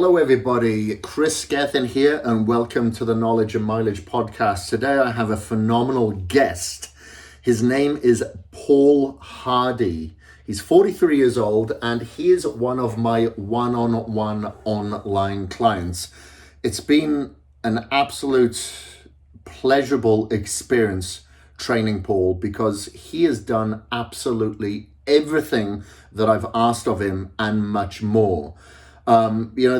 Hello, everybody. Kris, Gethin here, and welcome to the Knowledge and Mileage podcast. Today, I have a phenomenal guest. His name is Paul Hardy. He's 43 years old, and he is one of my one-on-one online clients. It's been an absolute pleasurable experience training Paul because he has done absolutely everything that I've asked of him and much more. He's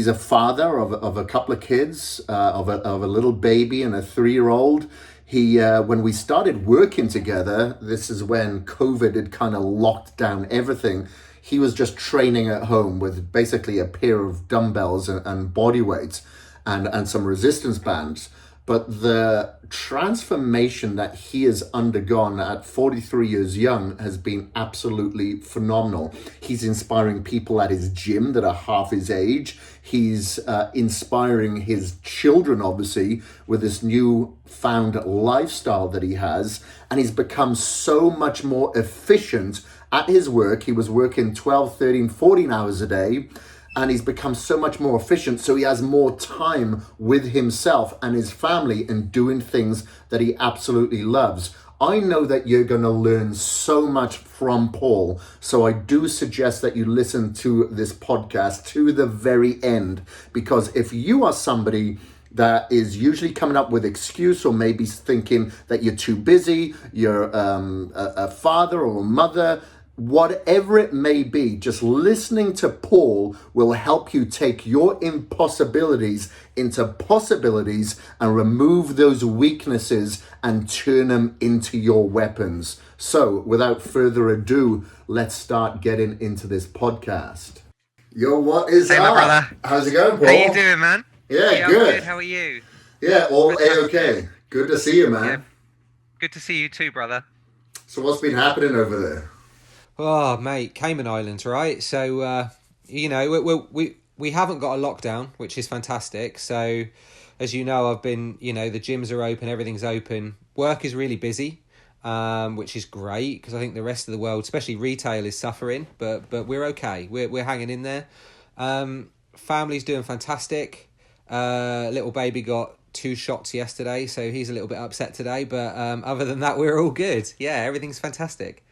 a father of a couple of kids, of a little baby and a 3-year-old. When we started working together, this is when COVID had kind of locked down everything. He was just training at home with basically a pair of dumbbells and body weights and some resistance bands. But the transformation that he has undergone at 43 years young has been absolutely phenomenal. He's inspiring people at his gym that are half his age. He's inspiring his children, obviously, with this newfound lifestyle that he has. And he's become so much more efficient at his work. He was working 12, 13, 14 hours a day. And he's become so much more efficient, so he has more time with himself and his family and doing things that he absolutely loves. I know that you're going to learn so much from Paul, so I do suggest that you listen to this podcast to the very end, because if you are somebody that is usually coming up with excuse or maybe thinking that you're too busy, you're a father or a mother, whatever it may be, just listening to Paul will help you take your impossibilities into possibilities and remove those weaknesses and turn them into your weapons. So, without further ado, let's start getting into this podcast. Yo, what is up? Hey, my brother. How's it going, Paul? How you doing, man? Yeah, I'm good. How are you? Yeah, all A-okay. Good to see you, man. Yeah. Good to see you too, brother. So what's been happening over there? Oh, mate, Cayman Islands, right? So, we haven't got a lockdown, which is fantastic. So, as you know, I've been, the gyms are open, everything's open. Work is really busy, which is great because I think the rest of the world, especially retail, is suffering. But we're okay. We're hanging in there. Family's doing fantastic. Little baby got 2 shots yesterday, so he's a little bit upset today. But other than that, we're all good. Yeah, everything's fantastic.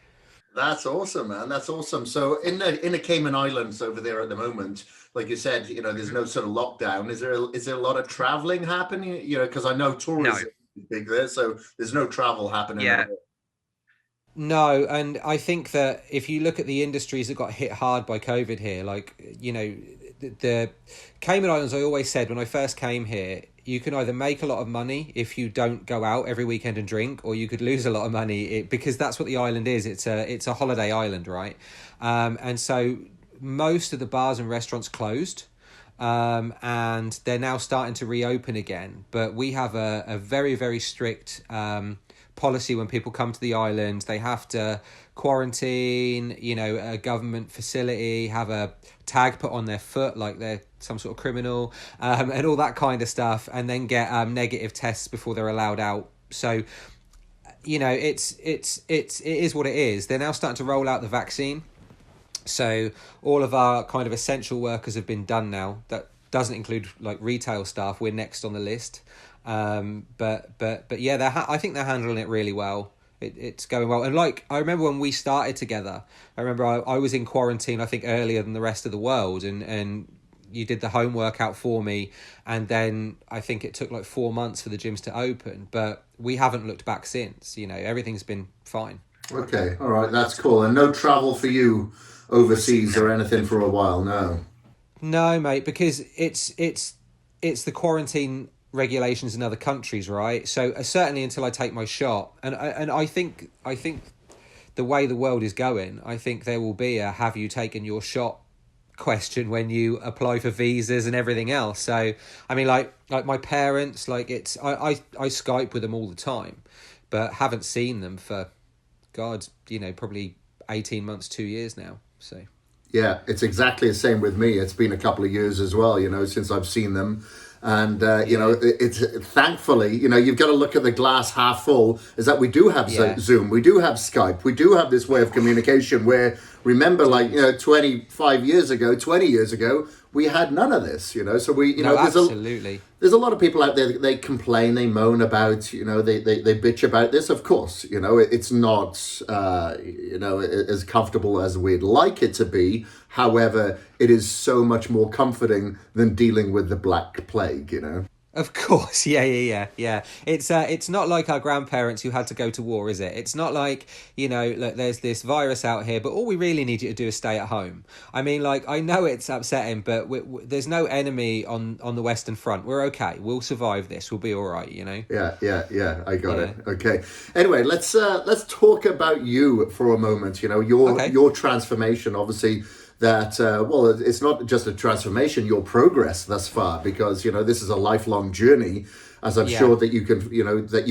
That's awesome, man. That's awesome. So in the Cayman Islands over there at the moment, like you said, there's no sort of lockdown. Is there a lot of traveling happening? Because I know tourism is big there, so there's no travel happening. Yeah. No, and I think that if you look at the industries that got hit hard by COVID here, like, the Cayman Islands, I always said when I first came here, you can either make a lot of money if you don't go out every weekend and drink, or you could lose a lot of money because that's what the island is. It's a holiday island, right? And so most of the bars and restaurants closed, and they're now starting to reopen again. But we have a very, very strict policy when people come to the island. They have to quarantine, a government facility, have a tag put on their foot like they're some sort of criminal, and all that kind of stuff, and then get negative tests before they're allowed out. So, it is what it is. They're now starting to roll out the vaccine. So all of our kind of essential workers have been done now. That doesn't include like retail staff. We're next on the list. But yeah, I think they're handling it really well. It's going well. And like, I remember when we started together, I was in quarantine, I think earlier than the rest of the world, and you did the homework out for me. And then I think it took like 4 months for the gyms to open, but we haven't looked back since. Everything's been fine. Okay. All right. That's cool. And no travel for you overseas or anything for a while. No, mate, because it's the quarantine regulations in other countries, right? So certainly until I take my shot, and I think the way the world is going, I think there will be a have you taken your shot question when you apply for visas and everything else. So I mean, like my parents, like it's I Skype with them all the time, but haven't seen them for probably 18 months, 2 years now. So yeah, it's exactly the same with me. It's been a couple of years as well, since I've seen them. And you know, it's thankfully, you know, you've got to look at the glass half full. Is that we do have Zoom, we do have Skype, we do have this way of communication. Where remember, like, you know, 25 years ago, 20 years ago, we had none of this. You know, so we, you know, absolutely. There's a lot of people out there that they complain, they moan about, you know, they bitch about this. Of course, you know, it's not, you know, as comfortable as we'd like it to be. However, it is so much more comforting than dealing with the Black Plague, you know. Of course, yeah. It's not like our grandparents who had to go to war, is it? It's not like, you know, look, there's this virus out here, but all we really need you to do is stay at home. I mean, like, I know it's upsetting, but there's no enemy on the Western Front. We're okay. We'll survive this. We'll be all right, you know. Yeah. I got it. Okay. Anyway, let's talk about you for a moment. You know, your transformation, obviously. That well, it's not just a transformation, your progress thus far, because you know this is a lifelong journey, as I'm sure that you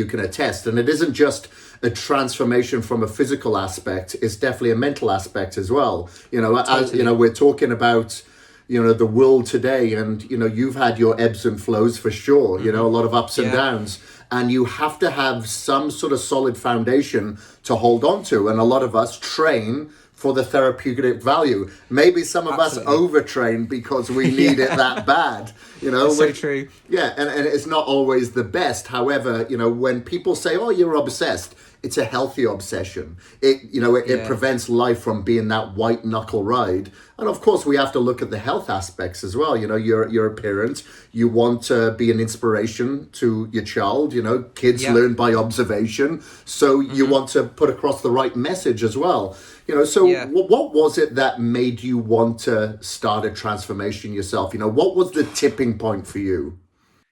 can attest. And it isn't just a transformation from a physical aspect; it's definitely a mental aspect as well. You know, as you know, we're talking about, you know, the world today, and you know, you've had your ebbs and flows for sure. You know, a lot of ups and downs. And you have to have some sort of solid foundation to hold on to. And a lot of us train for the therapeutic value. Maybe some of us overtrain because we need it that bad. You know, so true. Yeah, and it's not always the best. However, you know, when people say, "Oh, you're obsessed," it's a healthy obsession. It prevents life from being that white knuckle ride. And of course, we have to look at the health aspects as well. You know, you're a parent. You want to be an inspiration to your child. You know, kids learn by observation. So you want to put across the right message as well. You know, so what was it that made you want to start a transformation yourself? You know, what was the tipping point for you?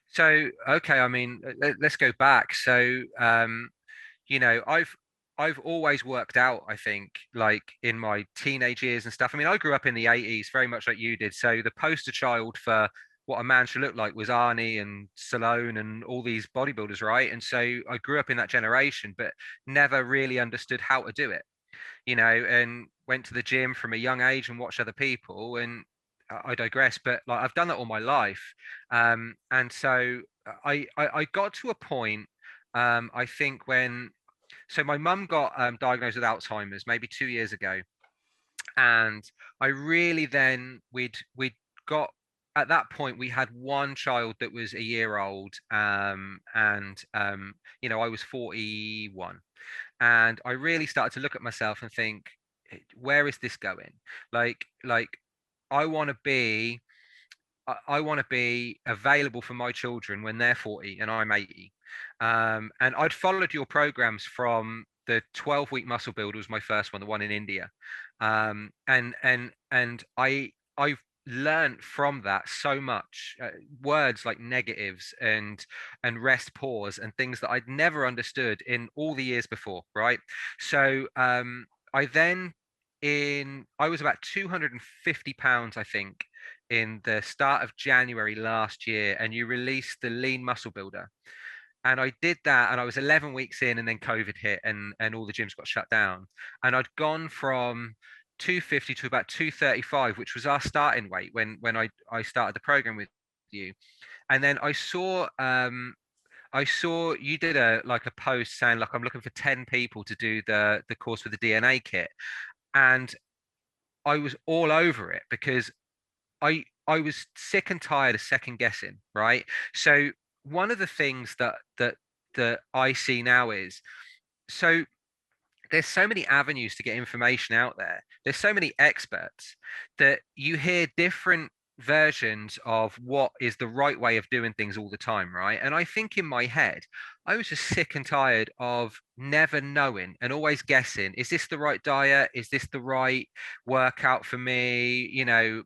So, okay, I mean, let's go back. So, you know, I've always worked out, I think, like in my teenage years and stuff. I mean, I grew up in the 80s, very much like you did. So the poster child for what a man should look like was Arnie and Stallone and all these bodybuilders, right? And so I grew up in that generation, but never really understood how to do it, you know, and went to the gym from a young age and watched other people. And I digress, but like I've done that all my life. And so I got to a point, I think when, so my mum got diagnosed with Alzheimer's maybe 2 years ago. And I really then, we'd got, at that point we had one child that was a year old, and you know, I was 41, and I really started to look at myself and think, where is this going? Like I want to be, I want to be available for my children when they're 40 and I'm 80. And I'd followed your programs from the 12-week muscle builder was my first one, the one in India. And I've learned from that so much, words like negatives and rest pause and things that I'd never understood in all the years before, right? So I then, I was about 250 pounds, I think, in the start of January last year, and you released the lean muscle builder. And I did that, and I was 11 weeks in, and then COVID hit, and all the gyms got shut down. And I'd gone from 250 to about 235, which was our starting weight when I started the program with you. And then I saw you did a post saying, like, I'm looking for 10 people to do the course with the DNA kit. And I was all over it because I was sick and tired of second guessing, right? So one of the things that I see now is, so there's so many avenues to get information out there. There's so many experts that you hear different versions of what is the right way of doing things all the time, right? And I think in my head, I was just sick and tired of never knowing and always guessing, is this the right diet? Is this the right workout for me? You know,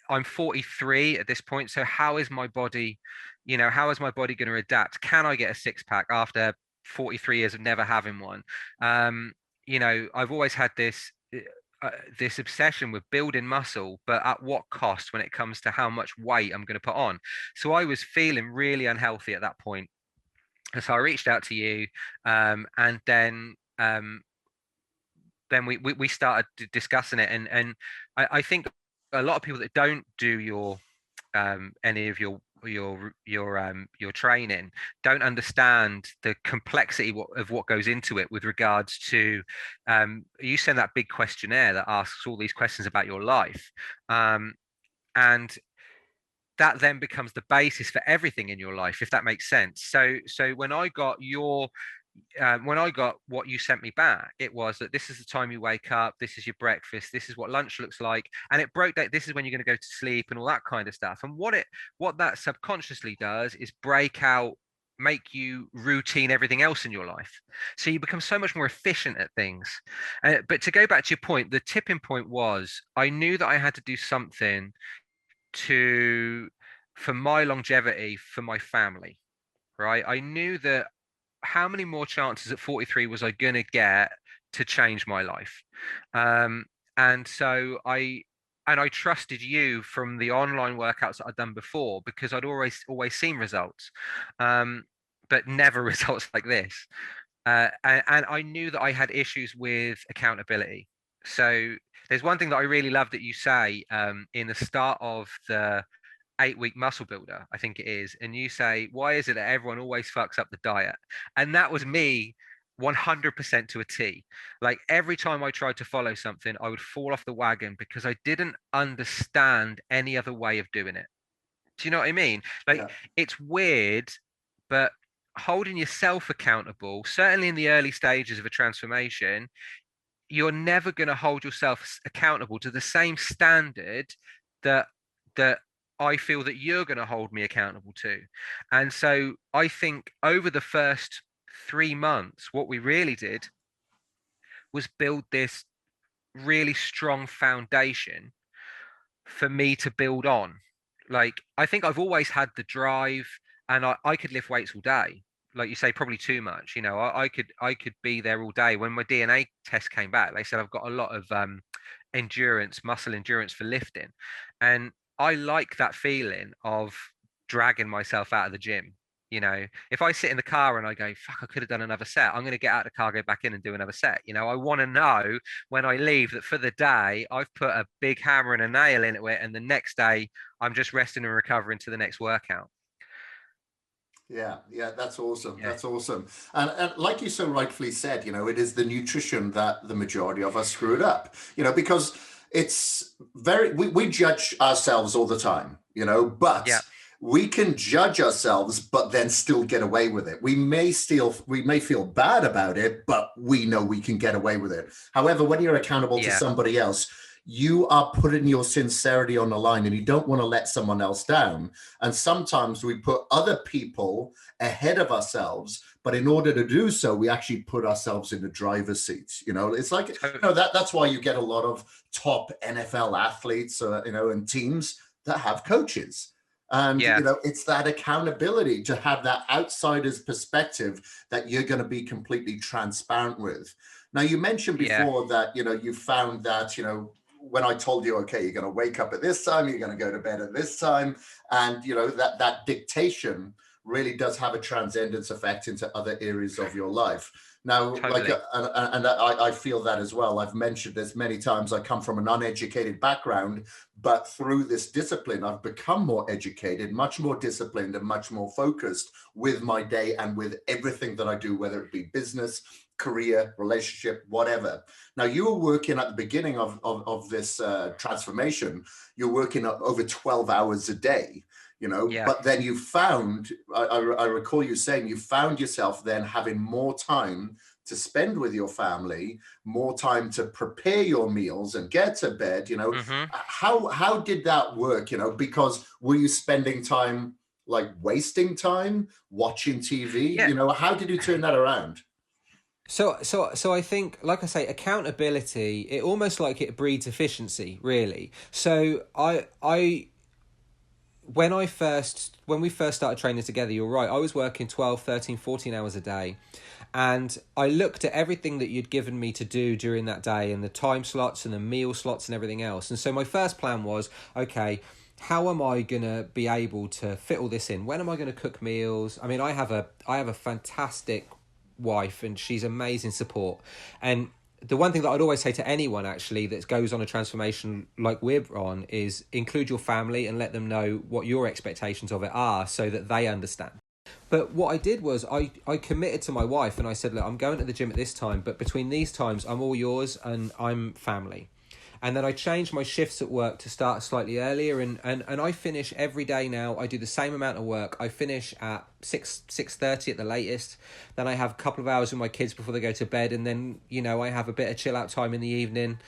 I'm 43 at this point, so how is my body, you know, how is my body going to adapt? Can I get a six pack after 43 years of never having one? um you know, I've always had this obsession with building muscle, but at what cost when it comes to how much weight I'm going to put on? So I was feeling really unhealthy at that point, and so I reached out to you, and then we started discussing it, and I think a lot of people that don't do your any of your your training don't understand the complexity of what goes into it with regards to you send that big questionnaire that asks all these questions about your life, and that then becomes the basis for everything in your life, if that makes sense. So when I got what you sent me back, it was that this is the time you wake up, this is your breakfast, this is what lunch looks like, and it broke that this is when you're going to go to sleep and all that kind of stuff. And what that subconsciously does is make you routine everything else in your life, so you become so much more efficient at things. But to go back to your point, the tipping point was I knew that I had to do something to for my longevity, for my family, right? I knew that how many more chances at 43 was I going to get to change my life? Um, and so I trusted you from the online workouts that I'd done before, because I'd always seen results, but never results like this. And I knew that I had issues with accountability. So there's one thing that I really love that you say in the start of the 8-week muscle builder, I think it is, and you say, why is it that everyone always fucks up the diet? And that was me 100% to a T. Like every time I tried to follow something, I would fall off the wagon because I didn't understand any other way of doing it. Do you know what I mean? Like Yeah. it's weird, but holding yourself accountable, certainly in the early stages of a transformation, you're never going to hold yourself accountable to the same standard that that I feel that you're going to hold me accountable to. And so I think over the first 3 months, what we really did was build this really strong foundation for me to build on. Like I think I've always had the drive, and I could lift weights all day. Like you say, probably too much. You know, I could be there all day. When my DNA test came back, they said I've got a lot of muscle endurance for lifting. And I like that feeling of dragging myself out of the gym. You know, if I sit in the car and I go, fuck, I could have done another set, I'm going to get out of the car, go back in and do another set. You know, I want to know when I leave that for the day, I've put a big hammer and a nail into it. And the next day, I'm just resting and recovering to the next workout. Yeah, that's awesome. Yeah. That's awesome. And like you so rightfully said, it is the nutrition that the majority of us screwed up, because it's we judge ourselves all the time, but Yeah. we can judge ourselves, but then still get away with it. We may feel bad about it, but we know we can get away with it. However, when you're accountable to Yeah. somebody else, you are putting your sincerity on the line and you don't want to let someone else down. And sometimes we put other people ahead of ourselves, but in order to do so, we actually put ourselves in the driver's seat. It's like, that's why you get a lot of top NFL athletes, and teams that have coaches. And, Yeah. it's that accountability to have that outsider's perspective that you're going to be completely transparent with. Now, you mentioned before that, you found that, when I told you, okay, you're going to wake up at this time, you're going to go to bed at this time, and that dictation really does have a transcendence effect into other areas of your life. Now, Totally. I feel that as well. I've mentioned this many times. I come from an uneducated background, but through this discipline, I've become more educated, much more disciplined, and much more focused with my day and with everything that I do, whether it be business, career, relationship, whatever. Now, you were working at the beginning of this transformation, you're working over 12 hours a day, but then you found, I recall you saying you found yourself then having more time to spend with your family, more time to prepare your meals and get to bed, Mm-hmm. how did that work, because were you spending time like wasting time watching TV? Yeah. How did you turn that around? So I think, like I say, accountability, it almost like it breeds efficiency, really. So when we first started training together, you're right, I was working 12, 13, 14 hours a day. And I looked at everything that you'd given me to do during that day and the time slots and the meal slots and everything else. And so my first plan was, okay, how am I going to be able to fit all this in? When am I going to cook meals? I mean, I have a fantastic wife and she's amazing support. And the one thing that I'd always say to anyone actually that goes on a transformation like we're on is include your family and let them know what your expectations of it are so that they understand. But what I did was I committed to my wife and I said, look, I'm going to the gym at this time, but between these times, I'm all yours and I'm family. And then I changed my shifts at work to start slightly earlier, and I finish every day now. I do the same amount of work. I finish at 6:30 at the latest. Then I have a couple of hours with my kids before they go to bed, and then, you know, I have a bit of chill out time in the evening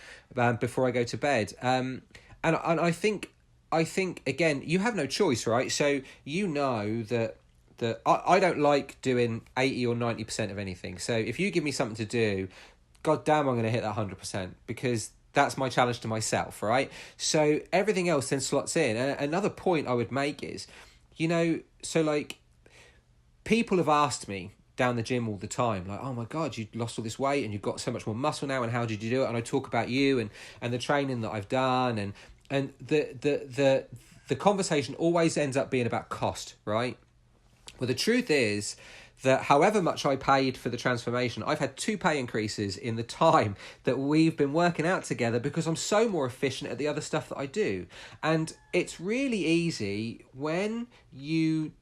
before I go to bed. And I think again, you have no choice, right? So you know that I don't like doing 80 or 90% of anything. So if you give me something to do, God damn, I'm going to hit that 100% because that's my challenge to myself, right? So everything else then slots in. And another point I would make is, you know, so like people have asked me down the gym all the time, like, oh my God, you lost all this weight and you've got so much more muscle now, and how did you do it? And I talk about you and the training that I've done, and the conversation always ends up being about cost, right? Well, the truth is that however much I paid for the transformation, I've had 2 pay increases in the time that we've been working out together because I'm so more efficient at the other stuff that I do. And it's really easy when you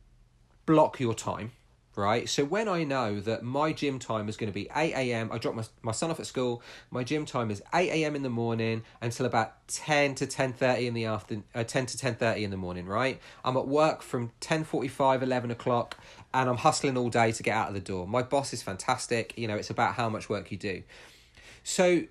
block your time, right? So when I know that my gym time is going to be 8 a.m, I drop my son off at school, my gym time is 8 a.m. in the morning until about 10 to 10:30 in the afternoon, 10 to 10:30 in the morning, right? I'm at work from 10:45, 11 o'clock, and I'm hustling all day to get out of the door. My boss is fantastic. You know, it's about how much work you do. So,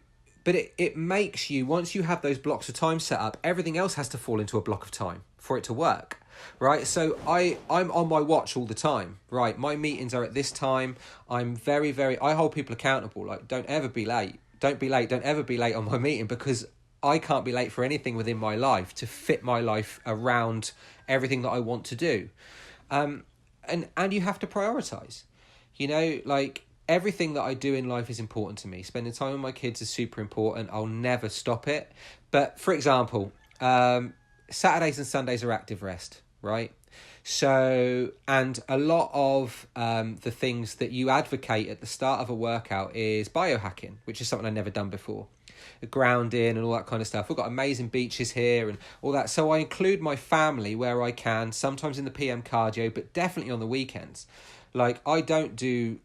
but it makes you, once you have those blocks of time set up, everything else has to fall into a block of time for it to work. Right, so I'm on my watch all the time. Right, my meetings are at this time. I'm I hold people accountable. Like, don't ever be late. Don't be late. Don't ever be late on my meeting, because I can't be late for anything within my life to fit my life around everything that I want to do. And you have to prioritize. You know, like, everything that I do in life is important to me. Spending time with my kids is super important. I'll never stop it. But for example, Saturdays and Sundays are active rest. Right? So, and a lot of the things that you advocate at the start of a workout is biohacking, which is something I've never done before. Grounding and all that kind of stuff. We've got amazing beaches here and all that. So I include my family where I can, sometimes in the PM cardio, but definitely on the weekends. Like, I don't do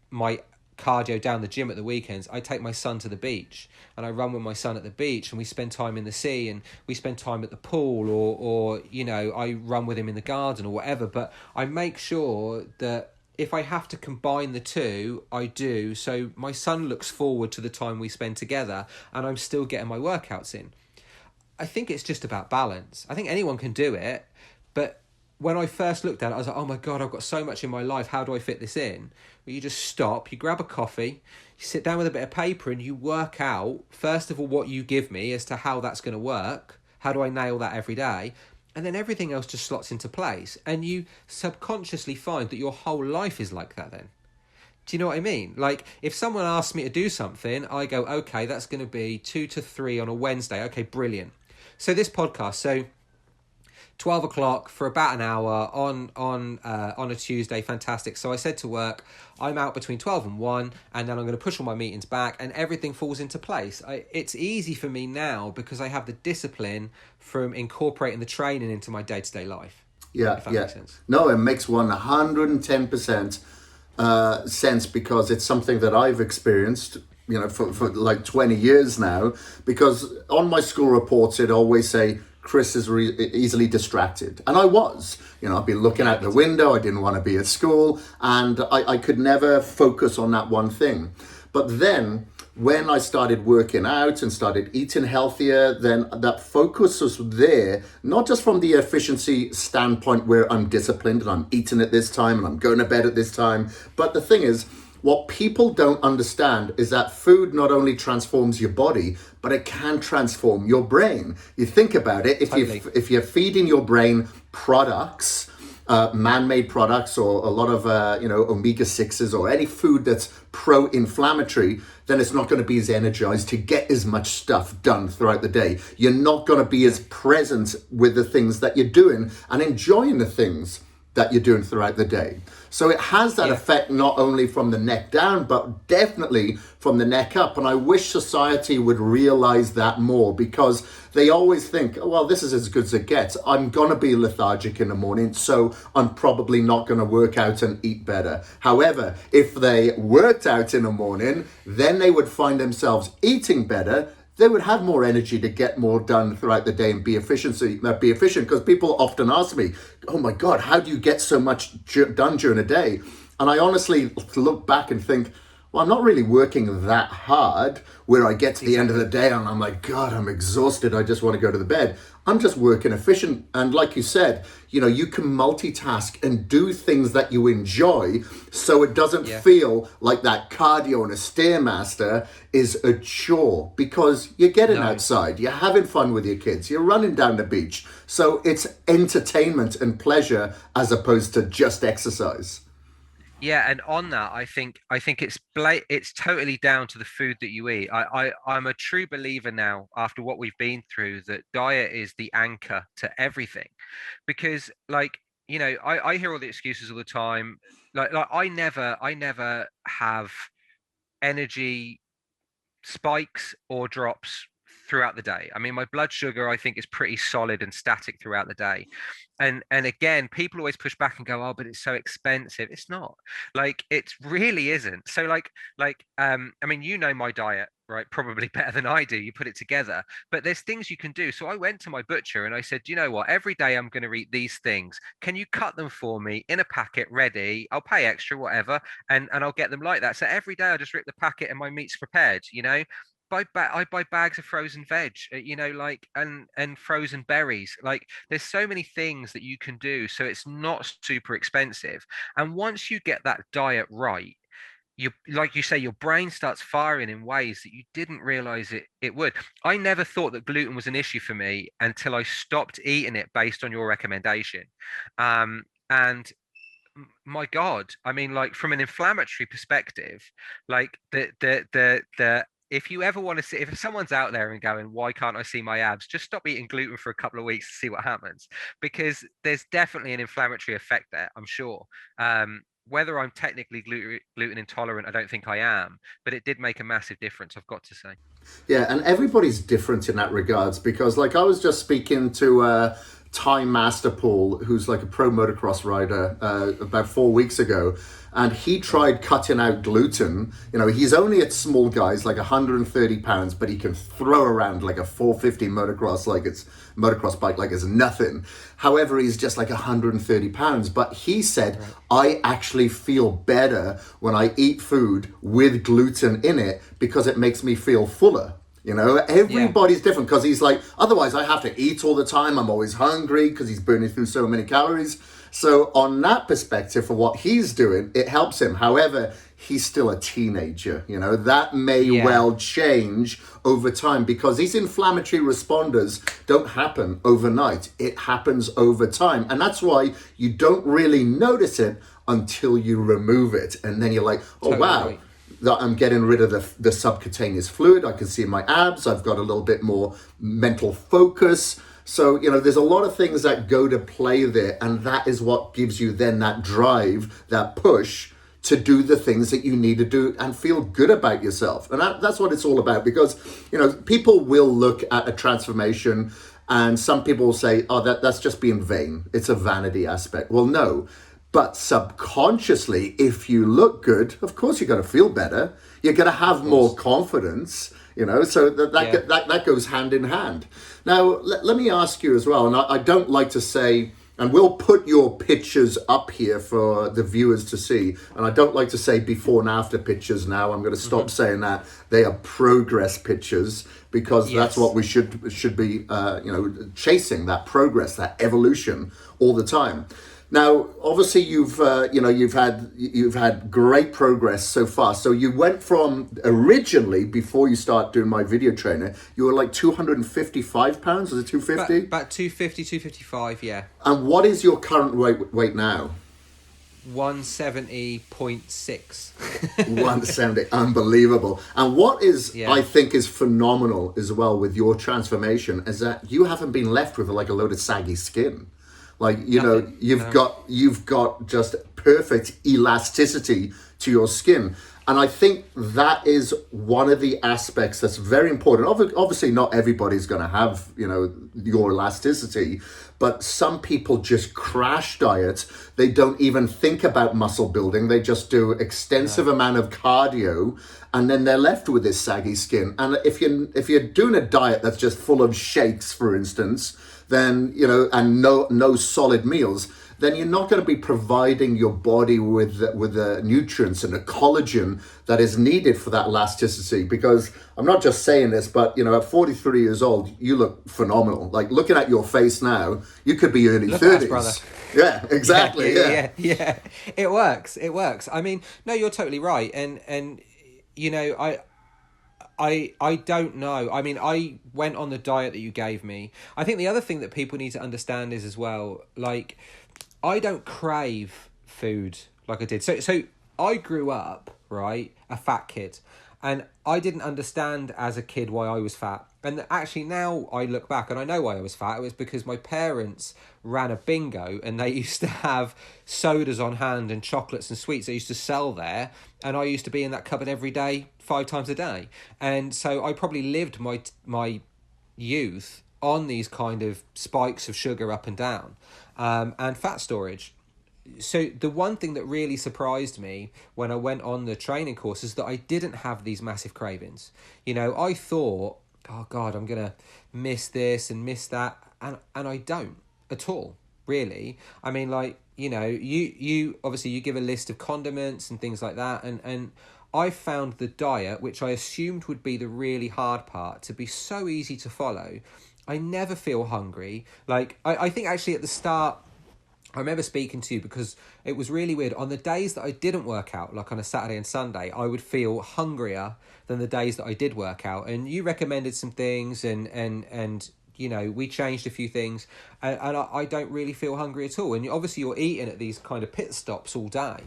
my cardio down the gym at the weekends. I take my son to the beach and I run with my son at the beach, and we spend time in the sea, and we spend time at the pool, or you know, I run with him in the garden or whatever. But I make sure that if I have to combine the two, I do, so my son looks forward to the time we spend together and I'm still getting my workouts in. I think it's just about balance. I think anyone can do it, but when I first looked at it, I was like, oh my God, I've got so much in my life. How do I fit this in? Well, you just stop, you grab a coffee, you sit down with a bit of paper, and you work out, first of all, what you give me as to how that's going to work. How do I nail that every day? And then everything else just slots into place. And you subconsciously find that your whole life is like that then. Do you know what I mean? Like, if someone asks me to do something, I go, okay, that's going to be 2 to 3 on a Wednesday. Okay, brilliant. So this podcast, so 12 o'clock for about an hour on a Tuesday, fantastic. So I said to work, I'm out between 12 and 1, and then I'm going to push all my meetings back, and everything falls into place. It's easy for me now because I have the discipline from incorporating the training into my day-to-day life. Yeah, if that yeah. makes sense. No, it makes 110% sense, because it's something that I've experienced, you know, for like 20 years now, because on my school reports, it always say, Kris is easily distracted. And I was, you know, I'd be looking out the window. I didn't want to be at school, and I could never focus on that one thing. But then when I started working out and started eating healthier, then that focus was there, not just from the efficiency standpoint where I'm disciplined and I'm eating at this time and I'm going to bed at this time. But the thing is, what people don't understand is that food not only transforms your body, but it can transform your brain. You think about it, if you're feeding your brain products, man-made products, or a lot of omega-6s, or any food that's pro-inflammatory, then it's not going to be as energized to get as much stuff done throughout the day. You're not going to be as present with the things that you're doing and enjoying the things that you're doing throughout the day. So it has that effect not only from the neck down, but definitely from the neck up. And I wish society would realize that more, because they always think, oh, well, this is as good as it gets. I'm going to be lethargic in the morning, so I'm probably not going to work out and eat better. However, if they worked out in the morning, then they would find themselves eating better. They would have more energy to get more done throughout the day and be efficient. Because people often ask me, oh my God, how do you get so much done during a day? And I honestly look back and think, well, I'm not really working that hard where I get to the end of the day and I'm like, God, I'm exhausted. I just want to go to the bed. I'm just working efficient. And like you said, you can multitask and do things that you enjoy, so it doesn't feel like that cardio and a Stairmaster is a chore, because you're getting outside, you're having fun with your kids, you're running down the beach. So it's entertainment and pleasure as opposed to just exercise. Yeah, and on that, I think it's totally down to the food that you eat. I'm a true believer now, after what we've been through, that diet is the anchor to everything. Because, like, I hear all the excuses all the time. Like I never have energy spikes or drops throughout the day. I mean, my blood sugar, I think, is pretty solid and static throughout the day. And again, people always push back and go, oh, but it's so expensive. It's not. Like, it really isn't. So I mean, my diet, right? Probably better than I do. You put it together, but there's things you can do. So I went to my butcher and I said, you know what, every day I'm going to eat these things. Can you cut them for me in a packet ready? I'll pay extra, whatever, and I'll get them like that. So every day I just rip the packet and my meat's prepared. I buy bags of frozen veg, and frozen berries. Like, there's so many things that you can do, so it's not super expensive. And once you get that diet right, like you say, your brain starts firing in ways that you didn't realize it would. I never thought that gluten was an issue for me until I stopped eating it based on your recommendation. And my God, I mean, like, from an inflammatory perspective, like the if you ever want to see, if someone's out there and going, why can't I see my abs? Just stop eating gluten for a couple of weeks to see what happens, because there's definitely an inflammatory effect there, I'm sure. Whether I'm technically gluten intolerant, I don't think I am, but it did make a massive difference, I've got to say. Yeah, and everybody's different in that regards, because like I was just speaking to Ty Masterpool, who's like a pro motocross rider, about 4 weeks ago, and he tried cutting out gluten. He's only a small guy, he's like 130 pounds, but he can throw around like a 450 motocross bike like it's nothing. However, he's just like 130 pounds, but he said, I actually feel better when I eat food with gluten in it because it makes me feel fuller. Everybody's different, because he's like, otherwise I have to eat all the time. I'm always hungry because he's burning through so many calories. So on that perspective, for what he's doing, it helps him. However, he's still a teenager. That may well change over time, because these inflammatory responders don't happen overnight. It happens over time. And that's why you don't really notice it until you remove it. And then you're like, oh, wow. Right. That I'm getting rid of the subcutaneous fluid. I can see my abs. I've got a little bit more mental focus. So, there's a lot of things that go to play there. And that is what gives you then that drive, that push to do the things that you need to do and feel good about yourself. And that's what it's all about, because, people will look at a transformation and some people will say, oh, that's just being vain. It's a vanity aspect. Well, no. But subconsciously, if you look good, of course you're going to feel better. You're going to have more confidence, so that goes hand in hand. Now, let me ask you as well, and I don't like to say, and we'll put your pictures up here for the viewers to see, and I don't like to say before and after pictures now. I'm going to stop saying that. They are progress pictures, because that's what we should be, chasing, that progress, that evolution all the time. Now, obviously, you've had great progress so far. So you went from originally, before you start doing my video trainer, you were like 255 pounds. Was it 250? About 250, 255, yeah. And what is your current weight now? 170.6. 170, unbelievable. And what is, I think, is phenomenal as well with your transformation is that you haven't been left with like a load of saggy skin. Like, you know, Nothing. you've got just perfect elasticity to your skin. And I think that is one of the aspects that's very important. Obviously, not everybody's going to have, you know, your elasticity, but some people just crash diet. They don't even think about muscle building. They just do extensive amount of cardio, and then they're left with this saggy skin. And if you're doing a diet that's just full of shakes, for instance, then, you know, and no solid meals, then you're not going to be providing your body with the nutrients and the collagen that is needed for that elasticity. Because I'm not just saying this, but, you know, at 43 years old, you look phenomenal. Like, looking at your face now, you could be early 30s. At us, brother. Yeah, exactly. Yeah. It works. I mean, no, you're totally right. And you know, I don't know. I mean, I went on the diet that you gave me. I think the other thing that people need to understand is as well, like, I don't crave food like I did. So I grew up, right, a fat kid, and I didn't understand as a kid why I was fat. And actually now I look back and I know why I was fat. It was because my parents ran a bingo and they used to have sodas on hand and chocolates and sweets they used to sell there. And I used to be in that cupboard every day, 5 times a day. And so I probably lived my youth on these kind of spikes of sugar up and down, and fat storage. So the one thing that really surprised me when I went on the training course is that I didn't have these massive cravings. You know, I thought, oh God, I'm going to miss this and miss that. And I don't at all, really. I mean, like, you know, you obviously you give a list of condiments and things like that. And I found the diet, which I assumed would be the really hard part, to be so easy to follow. I never feel hungry. Like, I think actually at the start, I remember speaking to you because it was really weird. On the days that I didn't work out, like on a Saturday and Sunday, I would feel hungrier than the days that I did work out. And you recommended some things and you know, we changed a few things, and I don't really feel hungry at all. And obviously you're eating at these kind of pit stops all day.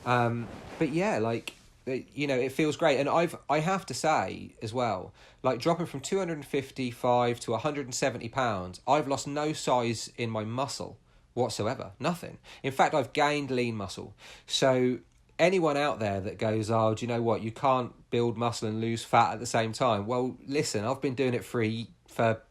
But yeah, like, you know, it feels great. And I have to say as well, like, dropping from 255 to 170 pounds, I've lost no size in my muscle whatsoever. Nothing. In fact, I've gained lean muscle. So anyone out there that goes, oh, do you know what, you can't build muscle and lose fat at the same time? Well, listen, I've been doing it for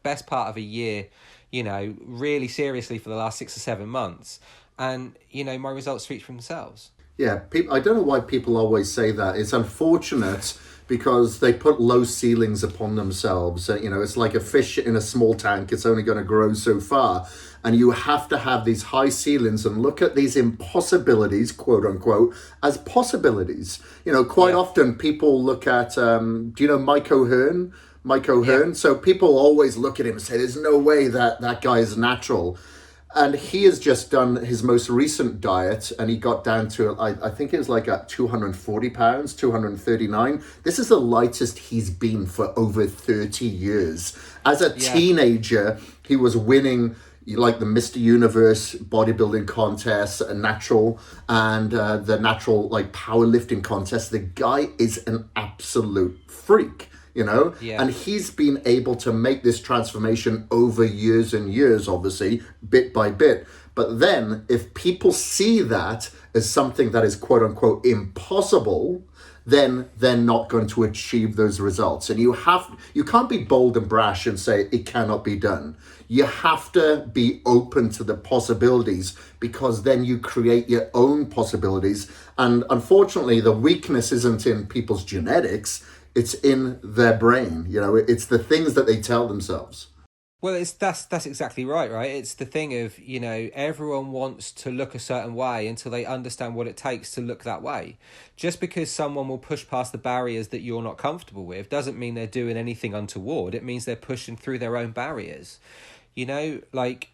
best part of a year, you know, really seriously for the last 6 or 7 months. And, you know, my results speak for themselves. Yeah, I don't know why people always say that. It's unfortunate because they put low ceilings upon themselves. You know, it's like a fish in a small tank. It's only going to grow so far. And you have to have these high ceilings and look at these impossibilities, quote unquote, as possibilities. You know, quite often people look at, do you know Mike O'Hearn? Mike O'Hearn. So people always look at him and say, there's no way that guy is natural. And he has just done his most recent diet, and he got down to, I think it was like at 240 pounds, 239. This is the lightest he's been for over 30 years. As a teenager, he was winning like the Mr. Universe bodybuilding contest, a natural, and the natural like powerlifting contest. The guy is an absolute freak. You know, and he's been able to make this transformation over years and years, obviously, bit by bit. But then if people see that as something that is quote unquote impossible, then they're not going to achieve those results. And you can't be bold and brash and say it cannot be done. You have to be open to the possibilities, because then you create your own possibilities. And unfortunately, the weakness isn't in people's genetics. It's in their brain, you know, it's the things that they tell themselves. Well, that's exactly right? It's the thing of, you know, everyone wants to look a certain way until they understand what it takes to look that way. Just because someone will push past the barriers that you're not comfortable with doesn't mean they're doing anything untoward. It means they're pushing through their own barriers. You know, like,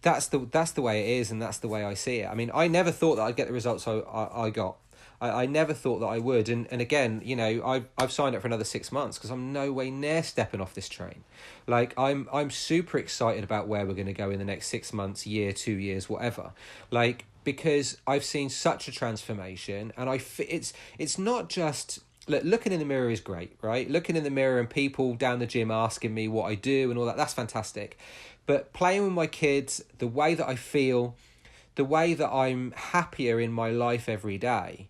that's the way it is, and that's the way I see it. I mean, I never thought that I'd get the results I got. I never thought that I would, and again, you know, I've signed up for another 6 months because I'm no way near stepping off this train. Like, I'm super excited about where we're going to go in the next 6 months, year, 2 years, whatever. Like, because I've seen such a transformation, and it's not just looking in the mirror is great, right? Looking in the mirror and people down the gym asking me what I do and all that, that's fantastic. But playing with my kids, the way that I feel, the way that I'm happier in my life every day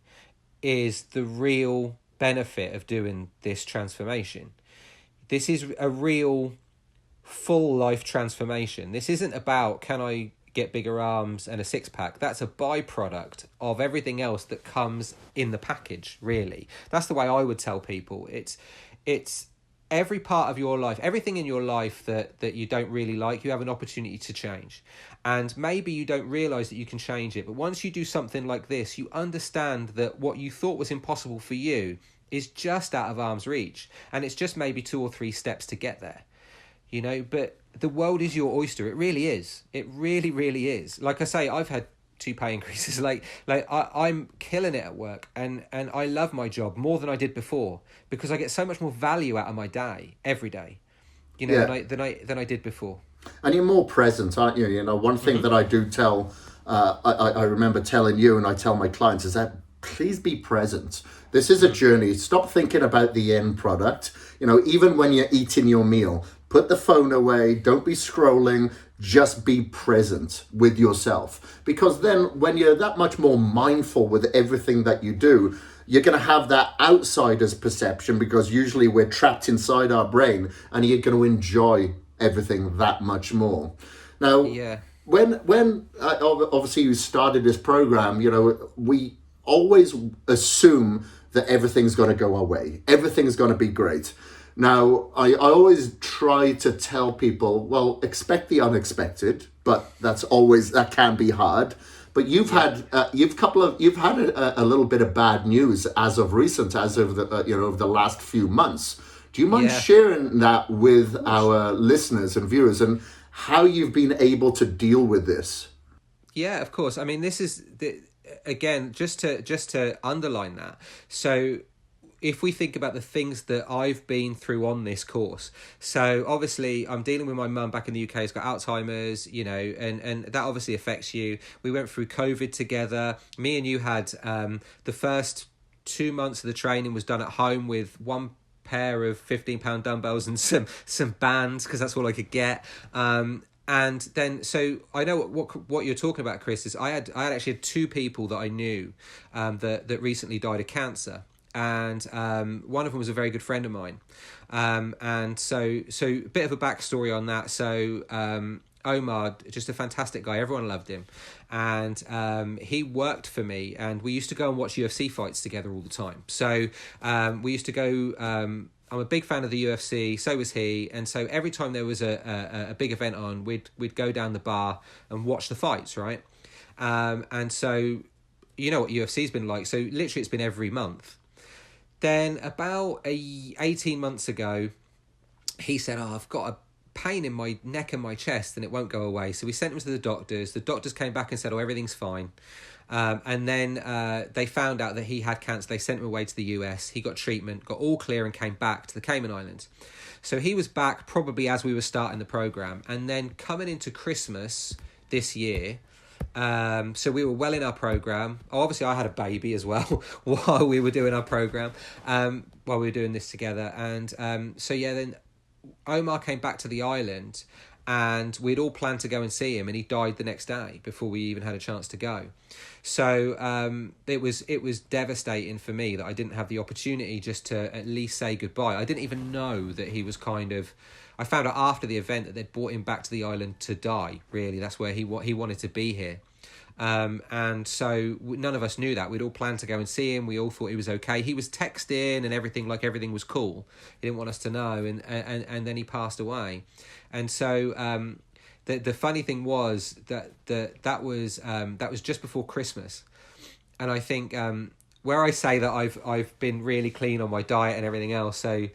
is the real benefit of doing this transformation. This is a real full life transformation. This isn't about, can I get bigger arms and a six pack? That's a byproduct of everything else that comes in the package, really. That's the way I would tell people. It's every part of your life, everything in your life that you don't really like, you have an opportunity to change. And maybe you don't realize that you can change it, but once you do something like this, you understand that what you thought was impossible for you is just out of arm's reach, and it's just maybe 2 or 3 steps to get there. But the world is your oyster. It really is. It really, really is. Like I say, I've had 2 pay increases. I'm killing it at work, and I love my job more than I did before, because I get so much more value out of my day every day, than I did before. And you're more present, aren't you? One thing that I do tell, I remember telling you, and I tell my clients, is that please be present. This is a journey. Stop thinking about the end product. Even when you're eating your meal, put the phone away. Don't be scrolling. Just be present with yourself. Because then when you're that much more mindful with everything that you do, you're going to have that outsider's perception, because usually we're trapped inside our brain, and you're going to enjoy everything that much more. Now, when obviously you started this program, we always assume that everything's going to go our way. Everything's going to be great. Now, I always try to tell people, well, expect the unexpected, but that can be hard. But you've had a little bit of bad news as of the last few months. Do you mind sharing that with our listeners and viewers, and how you've been able to deal with this? Yeah, of course. I mean, this is again, just to underline that. So if we think about the things that I've been through on this course, so obviously I'm dealing with my mum back in the UK who's got Alzheimer's, and that obviously affects you. We went through COVID together. Me and you had the first 2 months of the training was done at home with one pair of 15-pound dumbbells and some bands, because that's all I could get. And then, so I know what you're talking about, Kris, is I actually had 2 people that I knew that recently died of cancer. And one of them was a very good friend of mine. And so a bit of a backstory on that. So Omar, just a fantastic guy. Everyone loved him. And he worked for me, and we used to go and watch UFC fights together all the time. So we used to go... I'm a big fan of the UFC, so was he, and so every time there was a big event on, we'd go down the bar and watch the fights, right? And so you know what UFC's been like, so literally it's been every month. Then about 18 months ago, he said, I've got a pain in my neck and my chest and it won't go away. So we sent him to the doctors. The doctors came back and said, everything's fine. And then they found out that he had cancer. They sent him away to the US. He got treatment, got all clear, and came back to the Cayman Islands. So he was back probably as we were starting the program. And then coming into Christmas this year, so we were well in our program. Obviously, I had a baby as well while we were doing our program, while we were doing this together. And then Omar came back to the island, and we'd all planned to go and see him, and he died the next day before we even had a chance to go. So it was devastating for me that I didn't have the opportunity just to at least say goodbye. I didn't even know that he was I found out after the event that they'd brought him back to the island to die, really. That's where he wanted to be here. And so none of us knew that. We'd all planned to go and see him. We all thought he was okay. He was texting and everything, like everything was cool. He didn't want us to know. And then he passed away. And so the funny thing was that was just before Christmas. And I think where I say that I've been really clean on my diet and everything else. So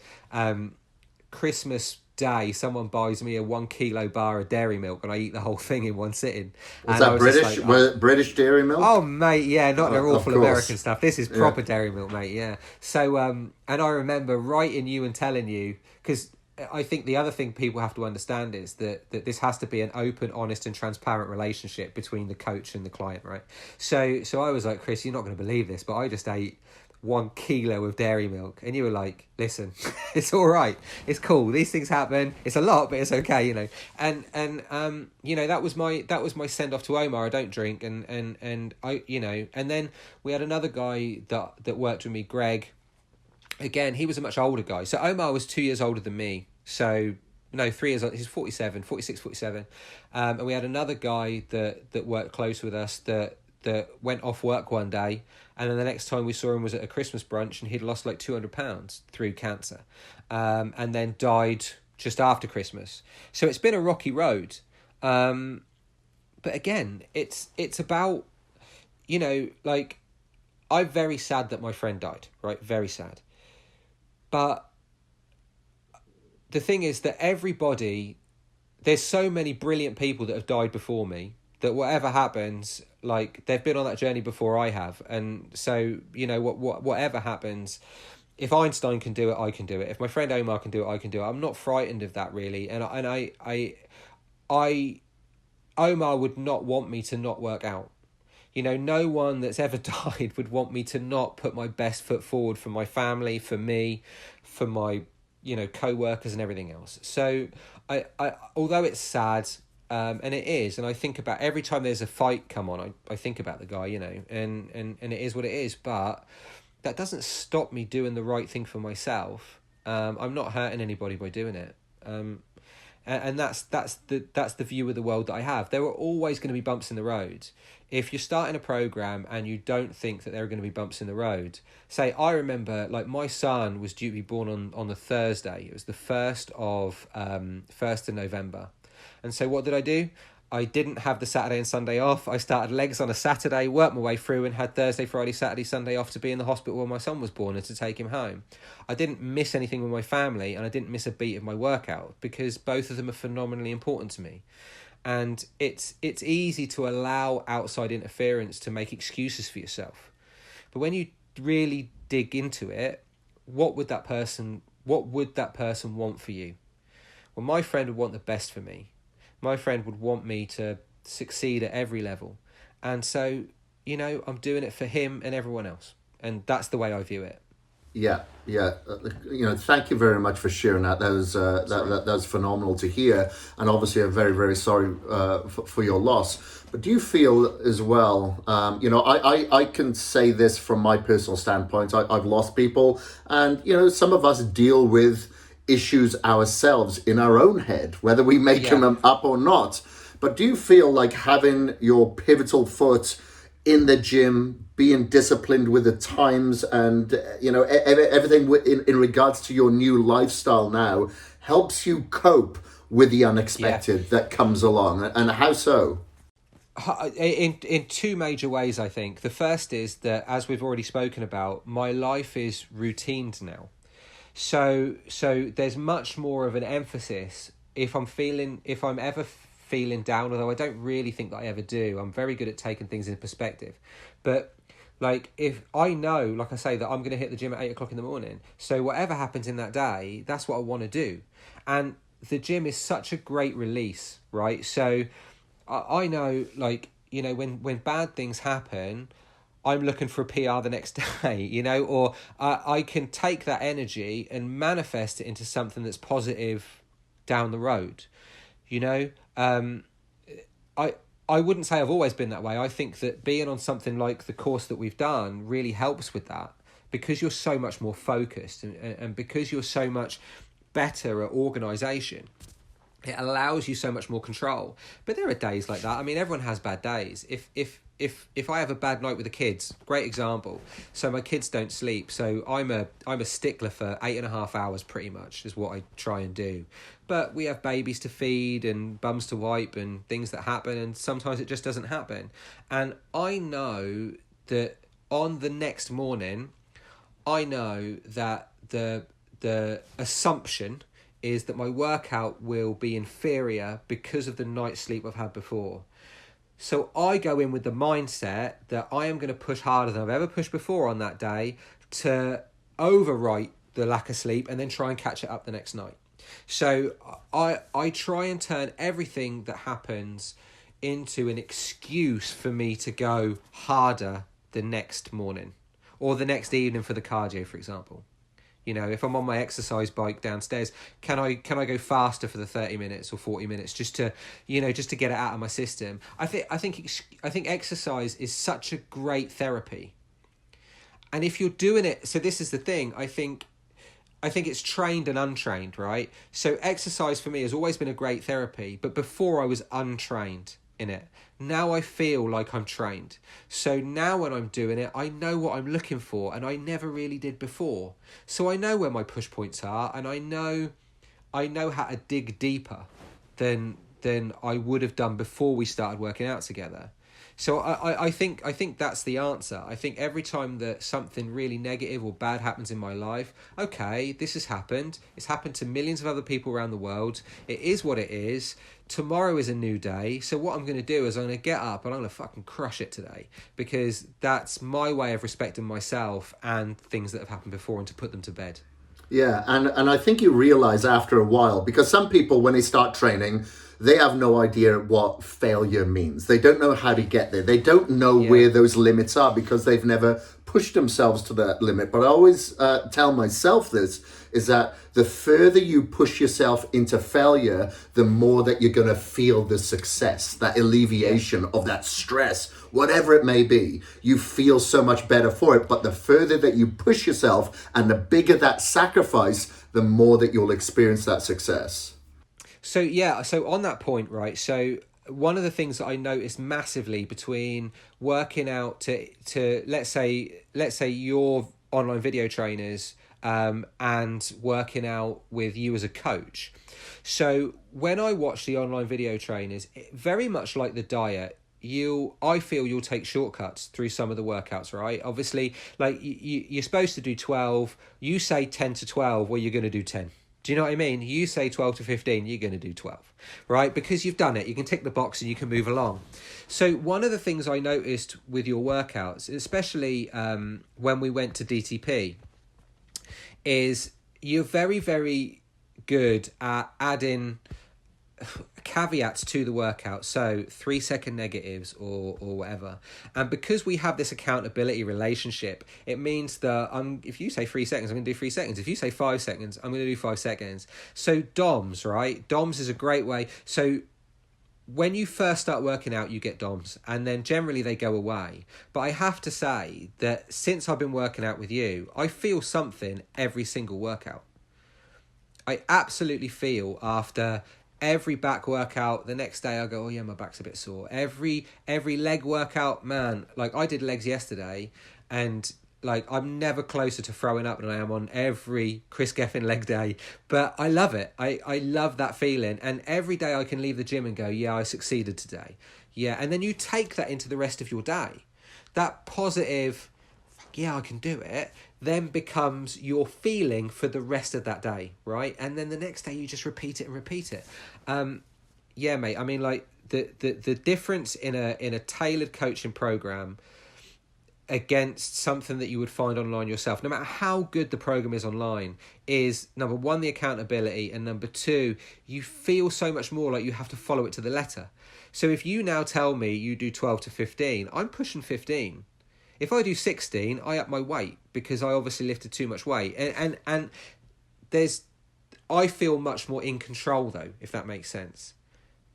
Christmas Day, someone buys me a 1 kilo bar of dairy milk, and I eat the whole thing in one sitting. Was that British? British dairy milk? Oh, mate, yeah, not their awful American stuff. This is proper dairy milk, mate. Yeah. So, and I remember writing you and telling you, because I think the other thing people have to understand is that this has to be an open, honest, and transparent relationship between the coach and the client, right? So I was like, Kris, you're not going to believe this, but I just ate 1 kilo of dairy milk, and you were like, listen, it's all right, it's cool, these things happen, it's a lot, but it's okay, you know. And you know, that was my send off to Omar. I don't drink, and I, you know. And then we had another guy that worked with me, Greg. Again, he was a much older guy. So Omar was 2 years older than me, so no, 3 years old. He's 46, 47. And we had another guy that worked close with us that went off work one day, and then the next time we saw him was at a Christmas brunch, and he'd lost like 200 pounds through cancer, and then died just after Christmas. So it's been a rocky road. But again, it's about, you know, like, I'm very sad that my friend died, right? Very sad. But the thing is that there's so many brilliant people that have died before me, that whatever happens, like, they've been on that journey before I have. And so, you know, whatever happens, if Einstein can do it, I can do it. If my friend Omar can do it, I can do it. I'm not frightened of that, really. And I Omar would not want me to not work out. You know, no one that's ever died would want me to not put my best foot forward for my family, for me, for my, you know, co-workers and everything else. So I although it's sad, and it is, and I think about every time there's a fight come on, I think about the guy, you know, and it is what it is, but that doesn't stop me doing the right thing for myself. I'm not hurting anybody by doing it. And that's the view of the world that I have. There are always going to be bumps in the road. If you're starting a program and you don't think that there are going to be bumps in the road, say, I remember, like, my son was due to be born on the Thursday. It was the 1st of November. And so what did I do? I didn't have the Saturday and Sunday off. I started legs on a Saturday, worked my way through, and had Thursday, Friday, Saturday, Sunday off to be in the hospital when my son was born and to take him home. I didn't miss anything with my family, and I didn't miss a beat of my workout, because both of them are phenomenally important to me. And it's easy to allow outside interference to make excuses for yourself. But when you really dig into it, what would that person want for you? Well, my friend would want the best for me. My friend would want me to succeed at every level. And so, you know, I'm doing it for him and everyone else. And that's the way I view it. Yeah. You know, thank you very much for sharing that. That was phenomenal to hear. And obviously, I'm very, very sorry for your loss. But do you feel as well, you know, I can say this from my personal standpoint. I've lost people, and, you know, some of us deal with issues ourselves in our own head, whether we make them up or not. But do you feel like having your pivotal foot in the gym, being disciplined with the times, and, you know, everything in regards to your new lifestyle now helps you cope with the unexpected that comes along? And how so? In two major ways, I think. The first is that, as we've already spoken about, my life is routined now. So there's much more of an emphasis if I'm ever feeling down, although I don't really think that I ever do. I'm very good at taking things in perspective. But, like, if I know, like I say, that I'm going to hit the gym at 8 o'clock in the morning, so whatever happens in that day, that's what I want to do. And the gym is such a great release, right? So I know, like, you know, when bad things happen, I'm looking for a PR the next day, you know, or I can take that energy and manifest it into something that's positive down the road, you know. I wouldn't say I've always been that way. I think that being on something like the course that we've done really helps with that, because you're so much more focused, and because you're so much better at organisation. It allows you so much more control. But there are days like that. I mean, everyone has bad days. If I have a bad night with the kids, great example. So my kids don't sleep. So I'm a stickler for 8.5 hours, pretty much, is what I try and do. But we have babies to feed and bums to wipe and things that happen, and sometimes it just doesn't happen. And I know that on the next morning, I know that the assumption is that my workout will be inferior because of the night's sleep I've had before. So I go in with the mindset that I am going to push harder than I've ever pushed before on that day to overwrite the lack of sleep and then try and catch it up the next night. So I try and turn everything that happens into an excuse for me to go harder the next morning, or the next evening for the cardio, for example. You know, if I'm on my exercise bike downstairs, can I go faster for the 30 minutes or 40 minutes just to, you know, just to get it out of my system? I think exercise is such a great therapy. And if you're doing it, so this is the thing, I think it's trained and untrained, right? So exercise for me has always been a great therapy, but before I was untrained in it. Now I feel like I'm trained. So now when I'm doing it, I know what I'm looking for, and I never really did before. So I know where my push points are, and I know how to dig deeper than I would have done before we started working out together. So I think that's the answer. I think every time that something really negative or bad happens in my life, okay, this has happened. It's happened to millions of other people around the world. It is what it is. Tomorrow is a new day. So what I'm going to do is I'm going to get up and I'm going to fucking crush it today, because that's my way of respecting myself and things that have happened before, and to put them to bed. Yeah, and I think you realize after a while, because some people, when they start training, they have no idea what failure means. They don't know how to get there. They don't know where those limits are because they've never pushed themselves to that limit. But I always tell myself this, is that the further you push yourself into failure, the more that you're going to feel the success, that alleviation of that stress, whatever it may be. You feel so much better for it. But the further that you push yourself and the bigger that sacrifice, the more that you'll experience that success. So on that point, right, so one of the things that I noticed massively between working out to let's say your online video trainers and working out with you as a coach. So when I watch the online video trainers, very much like the diet, I feel you'll take shortcuts through some of the workouts, right? Obviously, like you're supposed to do 12, you say 10 to 12, well, you're going to do 10. Do you know what I mean? You say 12 to 15, you're going to do 12, right? Because you've done it. You can tick the box and you can move along. So one of the things I noticed with your workouts, especially when we went to DTP, is you're very, very good at adding caveats to the workout, so 3-second negatives or whatever. And because we have this accountability relationship, it means that if you say 3 seconds, I'm going to do 3 seconds. If you say 5 seconds, I'm going to do 5 seconds. So DOMS, right? DOMS is a great way. So when you first start working out, you get DOMS, and then generally they go away. But I have to say that since I've been working out with you, I feel something every single workout. I absolutely feel after every back workout, the next day I go, oh yeah, my back's a bit sore. Every leg workout, man, like I did legs yesterday, and like I'm never closer to throwing up than I am on every Kris Gethin leg day. But I love it. I love that feeling. And every day I can leave the gym and go, yeah, I succeeded today. Yeah, and then you take that into the rest of your day. That positive, yeah, I can do it, then becomes your feeling for the rest of that day, right? And then the next day you just repeat it and repeat it. Yeah, mate. I mean, like the difference in a tailored coaching program against something that you would find online yourself, no matter how good the program is online, is number one, the accountability, and number two, you feel so much more like you have to follow it to the letter. So if you now tell me you do 12 to 15, I'm pushing 15. If I do 16, I up my weight because I obviously lifted too much weight. And I feel much more in control though, if that makes sense.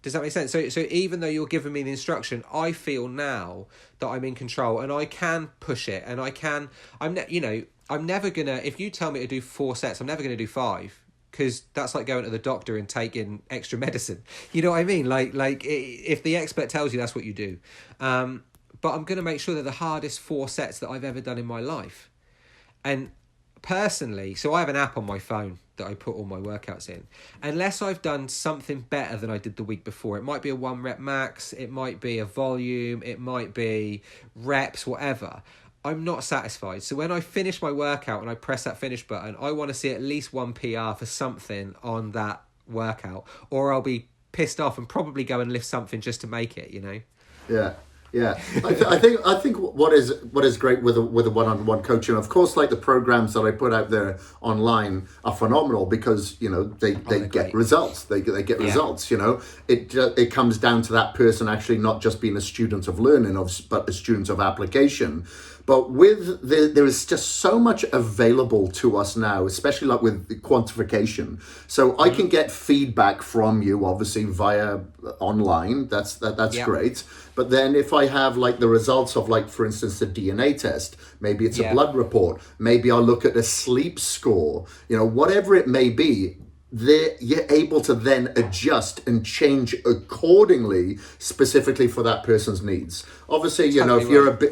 Does that make sense? So even though you're giving me the instruction, I feel now that I'm in control and I can push it, and I'm never gonna, if you tell me to do 4 sets, I'm never gonna do 5. Because that's like going to the doctor and taking extra medicine. You know what I mean? Like if the expert tells you, that's what you do. But I'm going to make sure they're the hardest 4 sets that I've ever done in my life. And personally, so I have an app on my phone that I put all my workouts in. Unless I've done something better than I did the week before, it might be a 1 rep max, it might be a volume, it might be reps, whatever, I'm not satisfied. So when I finish my workout and I press that finish button, I want to see at least 1 PR for something on that workout, or I'll be pissed off and probably go and lift something just to make it, you know? Yeah. Yeah, I think what is great with a one-on-one coaching, of course, like the programs that I put out there online are phenomenal because they get results. They get results. It comes down to that person actually not just being a student of learning, but a student of application. But with there is just so much available to us now, especially like with the quantification. So I can get feedback from you, obviously via online. That's Yeah. great. But then if I have like the results of, like, for instance, a DNA test, maybe it's a Yeah. blood report, maybe I'll look at a sleep score, whatever it may be, you're able to then adjust and change accordingly, specifically for that person's needs. Obviously, Totally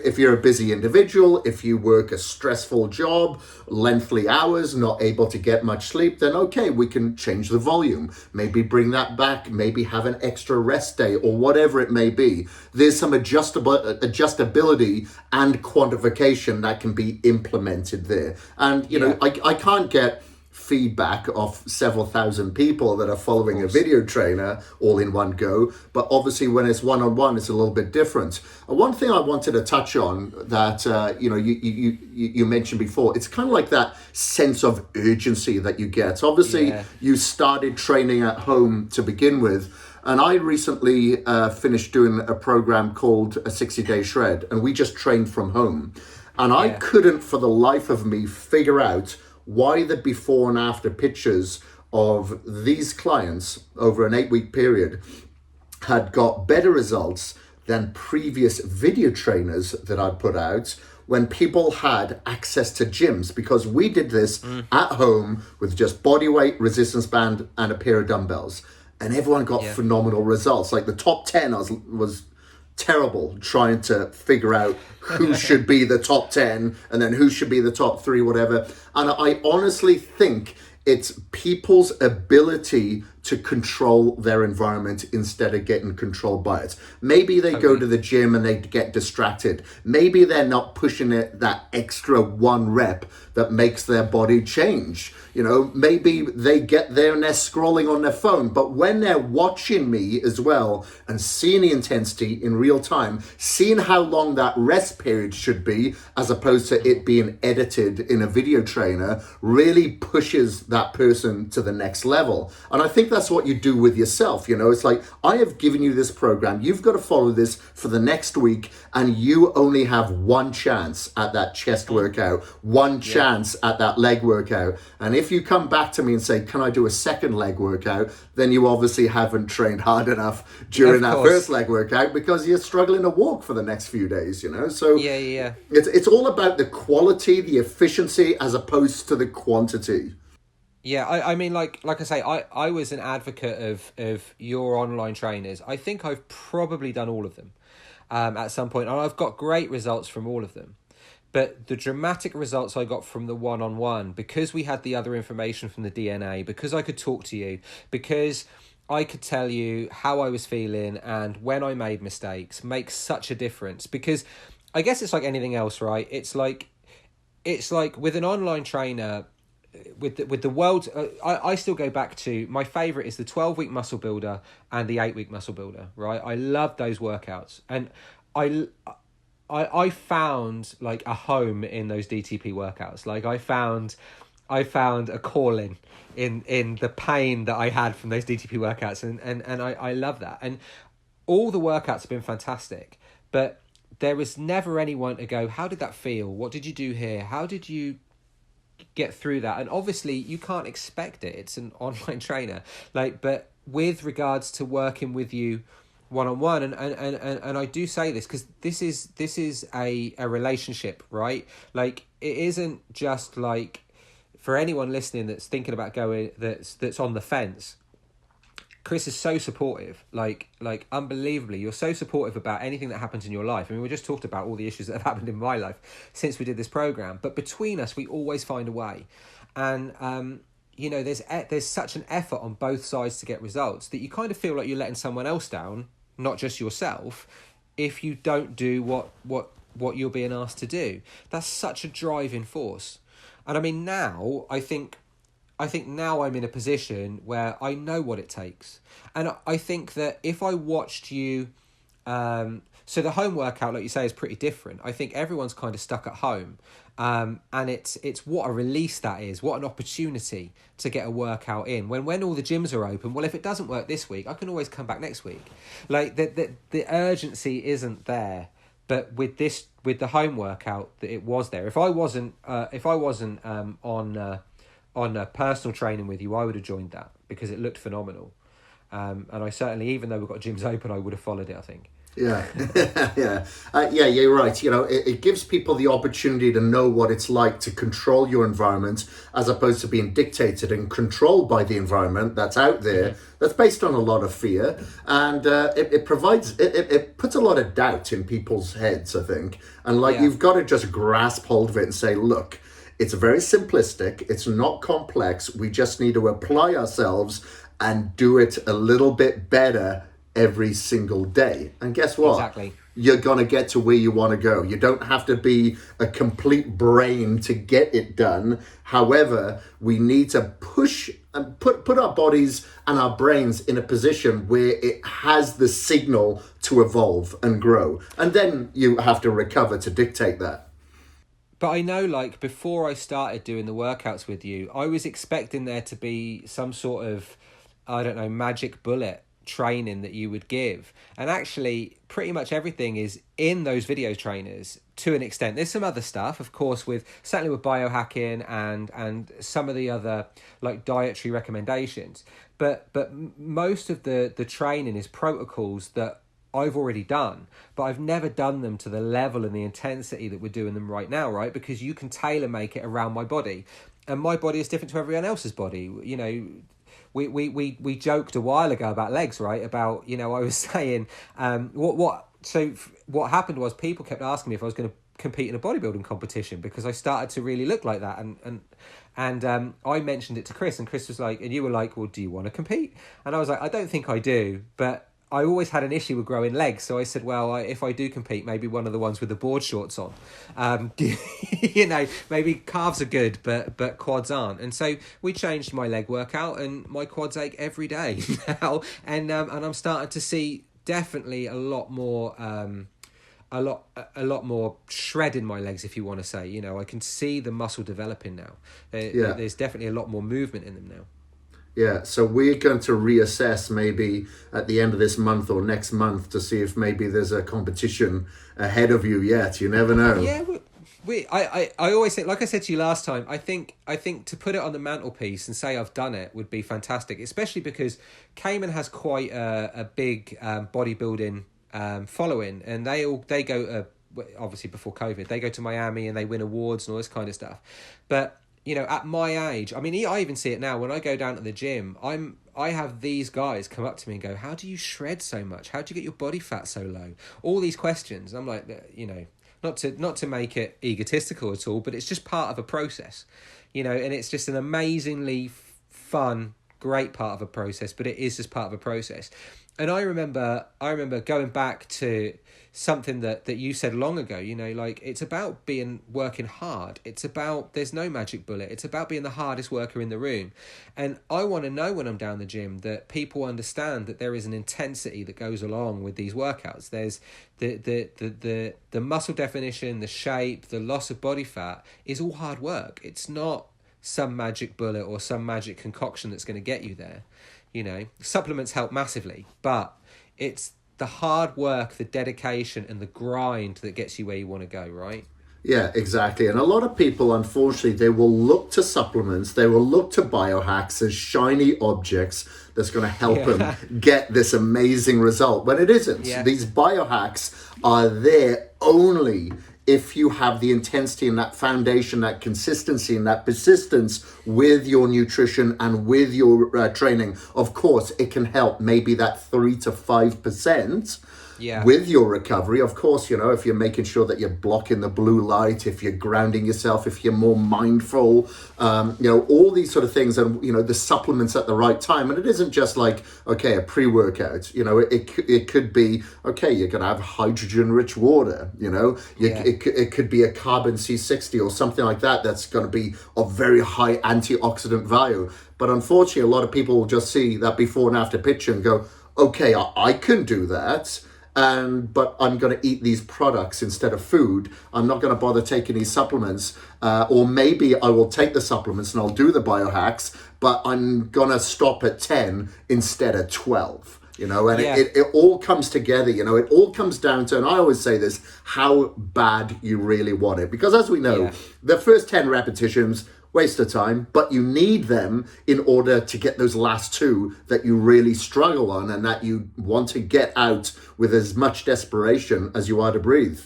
if you're a busy individual, if you work a stressful job, lengthy hours, not able to get much sleep, then okay, we can change the volume, maybe bring that back, maybe have an extra rest day, or whatever it may be. There's some adjustability and quantification that can be implemented there. And I can't get feedback of several thousand people that are following a video trainer all in one go, but obviously when it's one-on-one, it's a little bit different. One thing I wanted to touch on that you mentioned before, it's kind of like that sense of urgency that you get. Obviously, you started training at home to begin with, and I recently finished doing a program called a 60-day shred, and we just trained from home, and I couldn't for the life of me figure out why the before and after pictures of these clients over an 8-week period had got better results than previous video trainers that I'd put out when people had access to gyms, because we did this at home with just body weight, resistance band, and a pair of dumbbells. And everyone got phenomenal results. Like the top 10 was terrible trying to figure out who should be the top 10 and then who should be the top 3, whatever. And I honestly think it's people's ability to control their environment instead of getting controlled by it. Maybe they go to the gym and they get distracted. Maybe they're not pushing it that extra 1 rep that makes their body change. Maybe they get there and they're scrolling on their phone. But when they're watching me as well and seeing the intensity in real time, seeing how long that rest period should be, as opposed to it being edited in a video trainer, really pushes that person to the next level. And I think that's what you do with yourself. It's like, I have given you this program. You've got to follow this for the next week, and you only have one chance at that chest workout, one chance at that leg workout. And if you come back to me and say, can I do a second leg workout? Then you obviously haven't trained hard enough during that first leg workout, because you're struggling to walk for the next few days, So it's all about the quality, the efficiency, as opposed to the quantity. Yeah, I mean, like I say, I was an advocate of your online trainers. I think I've probably done all of them at some point, and I've got great results from all of them. But the dramatic results I got from the one-on-one, because we had the other information from the DNA, because I could talk to you, because I could tell you how I was feeling and when I made mistakes, makes such a difference. Because I guess it's like anything else, right? It's like with an online trainer, with the world, I still go back to my favorite is the 12-week muscle builder and the 8-week muscle builder, right? I love those workouts, and I found like a home in those DTP workouts. Like I found a calling in the pain that I had from those DTP workouts, and I love that. And all the workouts have been fantastic, but there was never anyone to go, how did that feel? What did you do here? How did you get through that? And obviously you can't expect it. It's an online trainer. But with regards to working with you one-on-one, and I do say this because this is a relationship, right? Like, it isn't just like, for anyone listening that's thinking about going, that's on the fence. Kris is so supportive, like unbelievably. You're so supportive about anything that happens in your life. I mean, we just talked about all the issues that have happened in my life since we did this program, but between us, we always find a way. And there's such an effort on both sides to get results that you kind of feel like you're letting someone else down, not just yourself, if you don't do what you're being asked to do. That's such a driving force. And I mean, now I think now I'm in a position where I know what it takes. And I think that if I watched you, so the home workout, like you say, is pretty different. I think everyone's kind of stuck at home. And it's what a release that is, what an opportunity to get a workout in. When all the gyms are open, well, if it doesn't work this week, I can always come back next week. Like the urgency isn't there But with the home workout, that it was there. If I wasn't on personal training with you, I would have joined that because it looked phenomenal. And I certainly, even though we've got gyms open, I would have followed it, I think. Yeah, yeah, you're right. It gives people the opportunity to know what it's like to control your environment as opposed to being dictated and controlled by the environment that's out there, that's based on a lot of fear. And it puts a lot of doubt in people's heads, I think. And you've got to just grasp hold of it and say, look, it's very simplistic. It's not complex. We just need to apply ourselves and do it a little bit better every single day. And guess what? Exactly. You're going to get to where you want to go. You don't have to be a complete brain to get it done. However, we need to push and put our bodies and our brains in a position where it has the signal to evolve and grow. And then you have to recover to dictate that. But I know, like, before I started doing the workouts with you, I was expecting there to be some sort of, I don't know, magic bullet training that you would give. And actually, pretty much everything is in those video trainers to an extent. There's some other stuff, of course, certainly with biohacking and some of the other, like, dietary recommendations. But most of the training is protocols that I've already done, but I've never done them to the level and the intensity that we're doing them right now, right? Because you can tailor make it around my body, and my body is different to everyone else's body. You know, we joked a while ago about legs, right? About, you know, I was saying, what happened was people kept asking me if I was going to compete in a bodybuilding competition because I started to really look like that, and I mentioned it to Kris, and Kris was like, and you were like, well, do you want to compete? And I was like, I don't think I do, but I always had an issue with growing legs, so I said, well, if I do compete, maybe one of the ones with the board shorts on. You know, maybe calves are good, but quads aren't. And so we changed my leg workout, and my quads ache every day now. And I'm starting to see definitely a lot more shred in my legs, if you want to say. You know, I can see the muscle developing now. There's definitely a lot more movement in them now. Yeah, so we're going to reassess maybe at the end of this month or next month to see if maybe there's a competition ahead of you yet. You never know. Yeah, I always think, like I said to you last time, I think to put it on the mantelpiece and say I've done it would be fantastic, especially because Cayman has quite a big bodybuilding following, and they go obviously before COVID, they go to Miami and they win awards and all this kind of stuff. But you know, at my age, I mean, I even see it now when I go down to the gym. I have these guys come up to me and go, "How do you shred so much? How do you get your body fat so low?" All these questions. I'm like, you know, not to make it egotistical at all, but it's just part of a process, you know, and it's just an amazingly fun, great part of a process. But it is just part of a process. And I remember going back to something that you said long ago, you know, like, it's about working hard. It's about, there's no magic bullet. It's about being the hardest worker in the room. And I want to know when I'm down the gym that people understand that there is an intensity that goes along with these workouts. There's the muscle definition, the shape, the loss of body fat is all hard work. It's not some magic bullet or some magic concoction that's going to get you there. You know, supplements help massively, but it's the hard work, the dedication, and the grind that gets you where you want to go, right? Yeah, exactly. And a lot of people, unfortunately, they will look to supplements, they will look to biohacks as shiny objects that's going to help them get this amazing result, when it isn't. Yeah. These biohacks are there only if you have the intensity and that foundation, that consistency and that persistence with your nutrition and with your training. Of course, it can help maybe that 3 to 5%. Yeah. With your recovery, of course, you know, if you're making sure that you're blocking the blue light, if you're grounding yourself, if you're more mindful, you know, all these sort of things, and, you know, the supplements at the right time. And it isn't just like, okay, a pre-workout, you know, it could be, okay, you're going to have hydrogen-rich water, you know, it could be a carbon C60 or something like that that's going to be of very high antioxidant value. But unfortunately, a lot of people will just see that before and after picture and go, okay, I can do that. But I'm going to eat these products instead of food. I'm not going to bother taking these supplements. Or maybe I will take the supplements and I'll do the biohacks, but I'm going to stop at 10 instead of 12. And Yeah. it all comes together, it all comes down to, and I always say this, how bad you really want it. Because as we know, Yeah. the first 10 repetitions, waste of time, but you need them in order to get those last two that you really struggle on and that you want to get out with as much desperation as you are to breathe.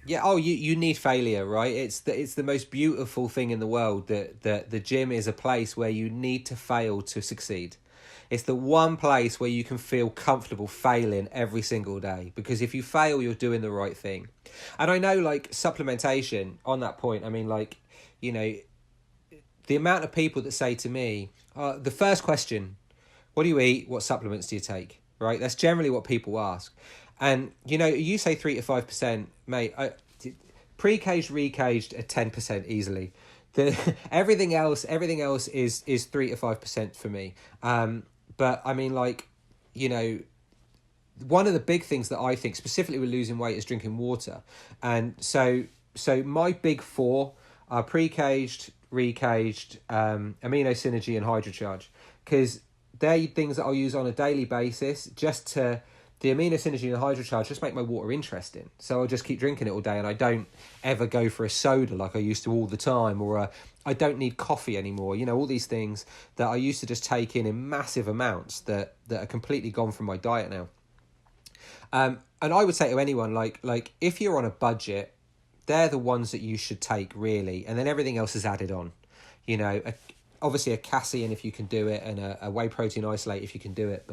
Yeah. Oh, you need failure, right? It's the most beautiful thing in the world that the gym is a place where you need to fail to succeed. It's the one place where you can feel comfortable failing every single day, because if you fail, you're doing the right thing. And I know, like, supplementation on that point, I mean, like, the amount of people that say to me, the first question, what do you eat? What supplements do you take? Right? That's generally what people ask. And, you say 3 to 5%, mate, pre-caged, recaged at 10% easily. Everything else is 3 to 5% for me. But I mean, like, one of the big things that I think, specifically with losing weight, is drinking water. And so my big four are pre-caged, recaged, amino synergy, and hydrocharge, because they're things that I'll use on a daily basis. The amino synergy and the hydrocharge just make my water interesting, so I'll just keep drinking it all day, and I don't ever go for a soda like I used to all the time, or I don't need coffee anymore. All these things that I used to just take in massive amounts that are completely gone from my diet now. And I would say to anyone, like if you're on a budget, they're the ones that you should take, really, and then everything else is added on. Obviously a casein if you can do it, and a whey protein isolate if you can do it,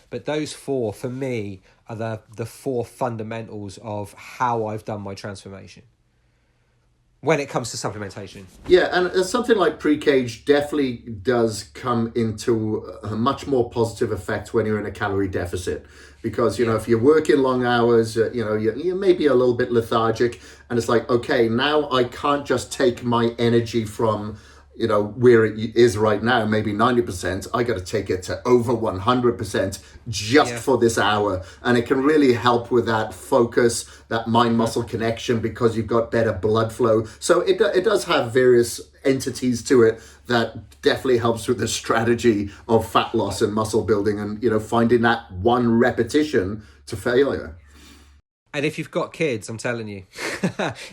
but those four for me are the four fundamentals of how I've done my transformation when it comes to supplementation. Yeah, and something like pre-cage definitely does come into a much more positive effect when you're in a calorie deficit, because if you're working long hours, you may be a little bit lethargic, and it's like, okay, now I can't just take my energy from where it is right now, maybe 90%, I got to take it to over 100% just for this hour. And it can really help with that focus, that mind-muscle connection, because you've got better blood flow. So it does have various entities to it that definitely helps with the strategy of fat loss and muscle building, and, finding that one repetition to failure. And if you've got kids, I'm telling you,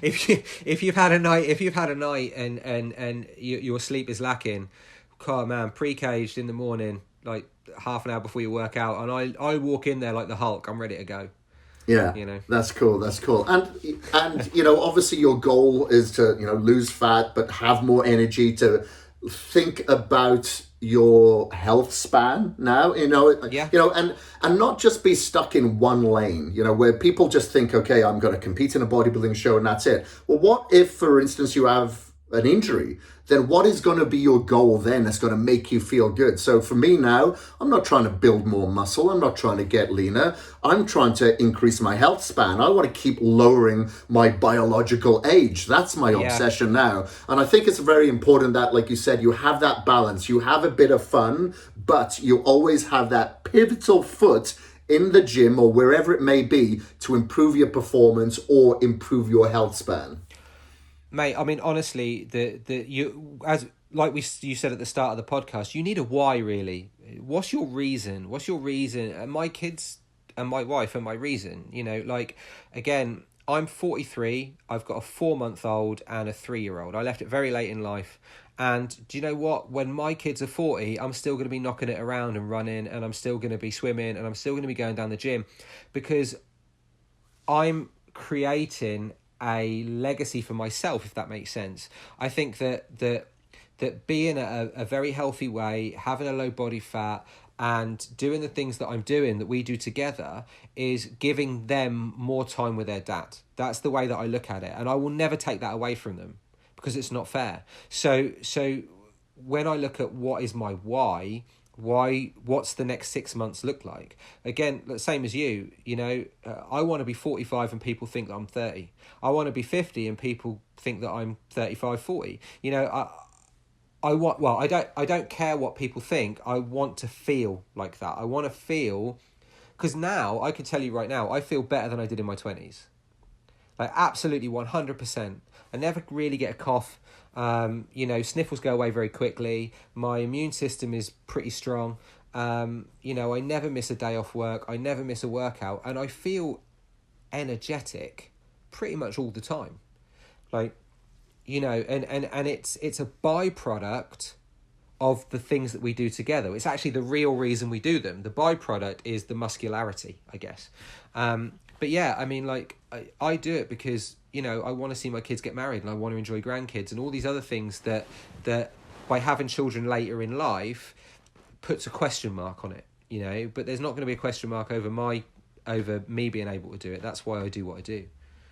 if you've had a night and your sleep is lacking, God, man, pre-caged in the morning, like half an hour before you work out, and I walk in there like the Hulk. I'm ready to go. Yeah, that's cool. And obviously your goal is to lose fat, but have more energy to think about your health span now, and not just be stuck in one lane, where people just think, okay, I'm going to compete in a bodybuilding show and that's it. Well, what if, for instance, you have an injury? Then what is going to be your goal then that's going to make you feel good? So for me now, I'm not trying to build more muscle. I'm not trying to get leaner. I'm trying to increase my health span. I want to keep lowering my biological age. That's my obsession now. And I think it's very important that, like you said, you have that balance. You have a bit of fun, but you always have that pivotal foot in the gym or wherever it may be to improve your performance or improve your health span. Mate, I mean, honestly, you said at the start of the podcast, you need a why, really. What's your reason? And my kids and my wife are my reason. Again, I'm 43. I've got a 4-month-old and a 3-year-old. I left it very late in life. And do you know what? When my kids are 40, I'm still going to be knocking it around and running, and I'm still going to be swimming, and I'm still going to be going down the gym, because I'm creating a legacy for myself, if that makes sense. I think that being a very healthy way, having a low body fat, and doing the things that I'm doing, that we do together, is giving them more time with their dad. That's the way that I look at it, and I will never take that away from them, because it's not fair. So when I look at what is my what's the next 6 months look like? Again, the same as you, I want to be 45 and people think that I'm 30. I want to be 50 and people think that I'm 35, 40. I don't care what people think. I want to feel like that. I want to feel, because now I can tell you right now, I feel better than I did in my 20s. Like, absolutely 100%. I never really get a cough. Sniffles go away very quickly. My immune system is pretty strong. You know, I never miss a day off work. I never miss a workout, and I feel energetic pretty much all the time. Like, you know, and it's a byproduct of the things that we do together. It's actually the real reason we do them. The byproduct is the muscularity, I guess. But yeah, I mean, like, I do it because, you know, I want to see my kids get married, and I want to enjoy grandkids and all these other things that by having children later in life puts a question mark on it, you know. But there's not going to be a question mark over me being able to do it. That's why I do what I do.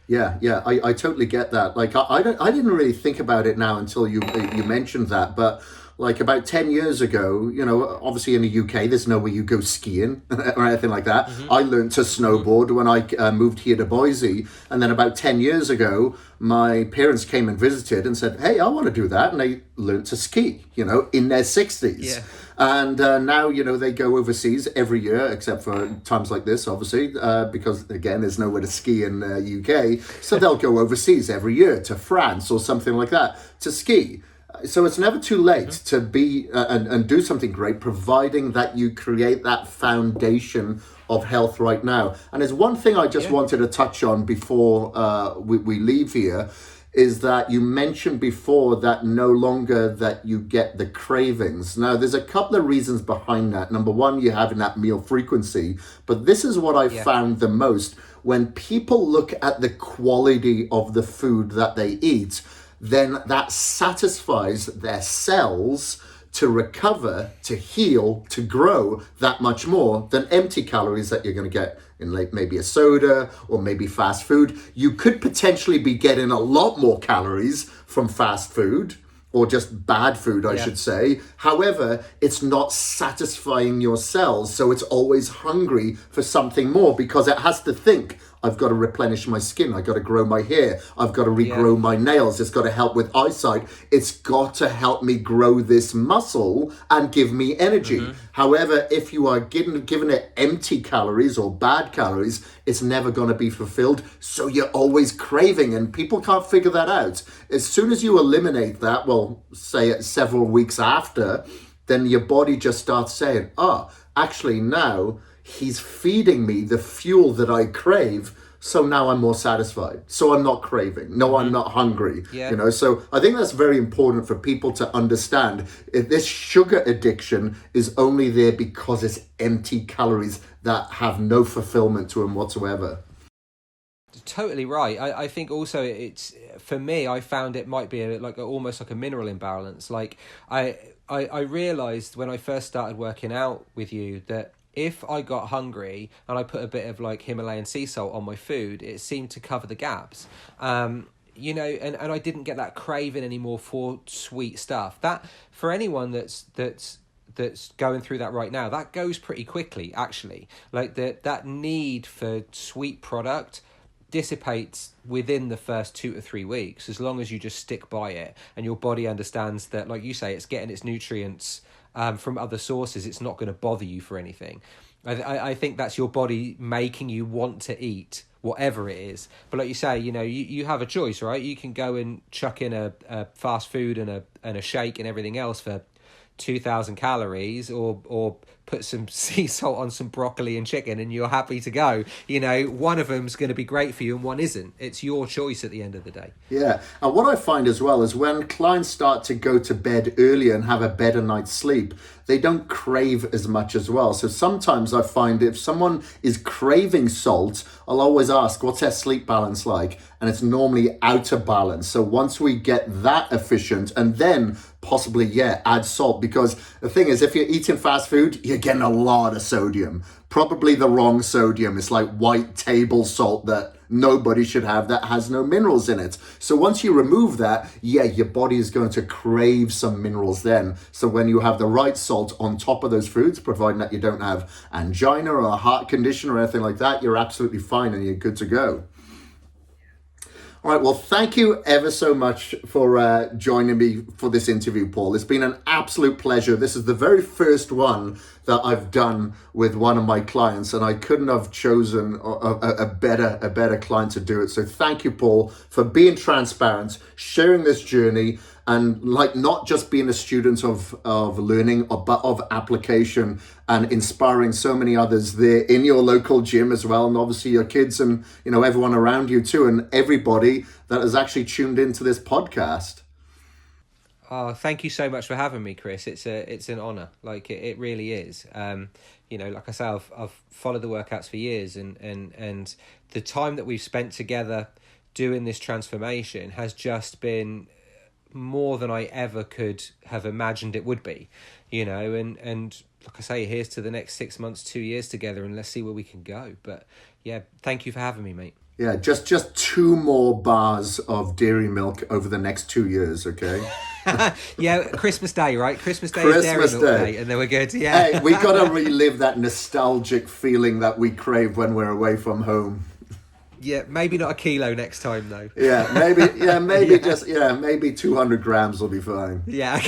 Yeah, I totally get that. Like, I didn't really think about it now until you mentioned that, but like about 10 years ago, you know, obviously in the UK, there's nowhere you go skiing or anything like that. Mm-hmm. I learned to snowboard when I moved here to Boise. And then about 10 years ago, my parents came and visited and said, hey, I want to do that. And they learned to ski, you know, in their 60s. Yeah. And now, you know, they go overseas every year, except for times like this, obviously, because, again, there's nowhere to ski in UK. So they'll go overseas every year to France or something like that to ski. So it's never too late to be and do something great, providing that you create that foundation of health right now. And there's one thing I just wanted to touch on before we leave here, is that you mentioned before that no longer that you get the cravings. Now, there's a couple of reasons behind that. Number one, you're having that meal frequency. But this is what I found the most. When people look at the quality of the food that they eat, then that satisfies their cells to recover, to heal, to grow that much more than empty calories that you're going to get in like maybe a soda or maybe fast food. You could potentially be getting a lot more calories from fast food or just bad food, I should say. However, it's not satisfying your cells, so it's always hungry for something more because it has to think, I've got to replenish my skin. I've got to grow my hair. I've got to regrow my nails. It's got to help with eyesight. It's got to help me grow this muscle and give me energy. Mm-hmm. However, if you are given it empty calories or bad calories, it's never going to be fulfilled. So you're always craving, and people can't figure that out. As soon as you eliminate that, well, say it several weeks after, then your body just starts saying, actually now, he's feeding me the fuel that I crave, so now I'm more satisfied. So I'm not craving. No, I'm not hungry. Yeah. You know, so I think that's very important for people to understand. If this sugar addiction is only there because it's empty calories that have no fulfillment to them whatsoever. Totally right. I think also it's, for me, I found it might be almost like a mineral imbalance. Like I realized when I first started working out with you that if I got hungry and I put a bit of like Himalayan sea salt on my food, it seemed to cover the gaps. You know, and I didn't get that craving anymore for sweet stuff. That, for anyone that's going through that right now, that goes pretty quickly, actually. Like that need for sweet product dissipates within the first 2 to 3 weeks, as long as you just stick by it and your body understands that, like you say, it's getting its nutrients from other sources. It's not going to bother you for anything. I think that's your body making you want to eat whatever it is. But like you say, you know, you have a choice, right? You can go and chuck in a fast food and a shake and everything else for 2,000 calories, or put some sea salt on some broccoli and chicken and you're happy to go. You know, one of them's going to be great for you and one isn't. It's your choice at the end of the day. Yeah. And what I find as well is when clients start to go to bed earlier and have a better night's sleep, they don't crave as much as well. So sometimes I find if someone is craving salt, I'll always ask, what's their sleep balance like? And it's normally out of balance. So once we get that efficient, and then possibly, add salt. Because the thing is, if you're eating fast food, you're getting a lot of sodium. Probably the wrong sodium. It's like white table salt that nobody should have, that has no minerals in it. So once you remove that, your body is going to crave some minerals then. So when you have the right salt on top of those foods, providing that you don't have angina or a heart condition or anything like that, you're absolutely fine and you're good to go. All right, well, thank you ever so much for joining me for this interview, Paul. It's been an absolute pleasure. This is the very first one that I've done with one of my clients, and I couldn't have chosen a better client to do it. So thank you, Paul, for being transparent, sharing this journey, and like not just being a student of learning, but of application, and inspiring so many others there in your local gym as well, and obviously your kids and everyone around you too, and everybody that has actually tuned into this podcast. Oh, thank you so much for having me, Kris. It's an honor. Like it really is. Like I say, I've followed the workouts for years, and the time that we've spent together doing this transformation has just been more than I ever could have imagined it would be, and like I say, here's to the next 6 months, 2 years together, and let's see where we can go. But yeah, thank you for having me, mate. Yeah, just 2 more bars of dairy milk over the next 2 years, okay? Yeah, Christmas Day, right? Christmas Day Christmas is dairy milk Day. day, and then we're good. Yeah. Hey, we got to relive that nostalgic feeling that we crave when we're away from home. Yeah, maybe not a kilo next time though. Yeah, maybe just maybe 200 grams will be fine. Yeah.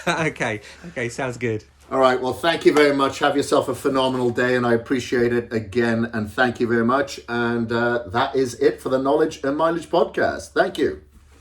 Okay, sounds good. All right, well, thank you very much. Have yourself a phenomenal day, and I appreciate it again, and thank you very much. And that is it for the Knowledge and Mileage podcast. Thank you.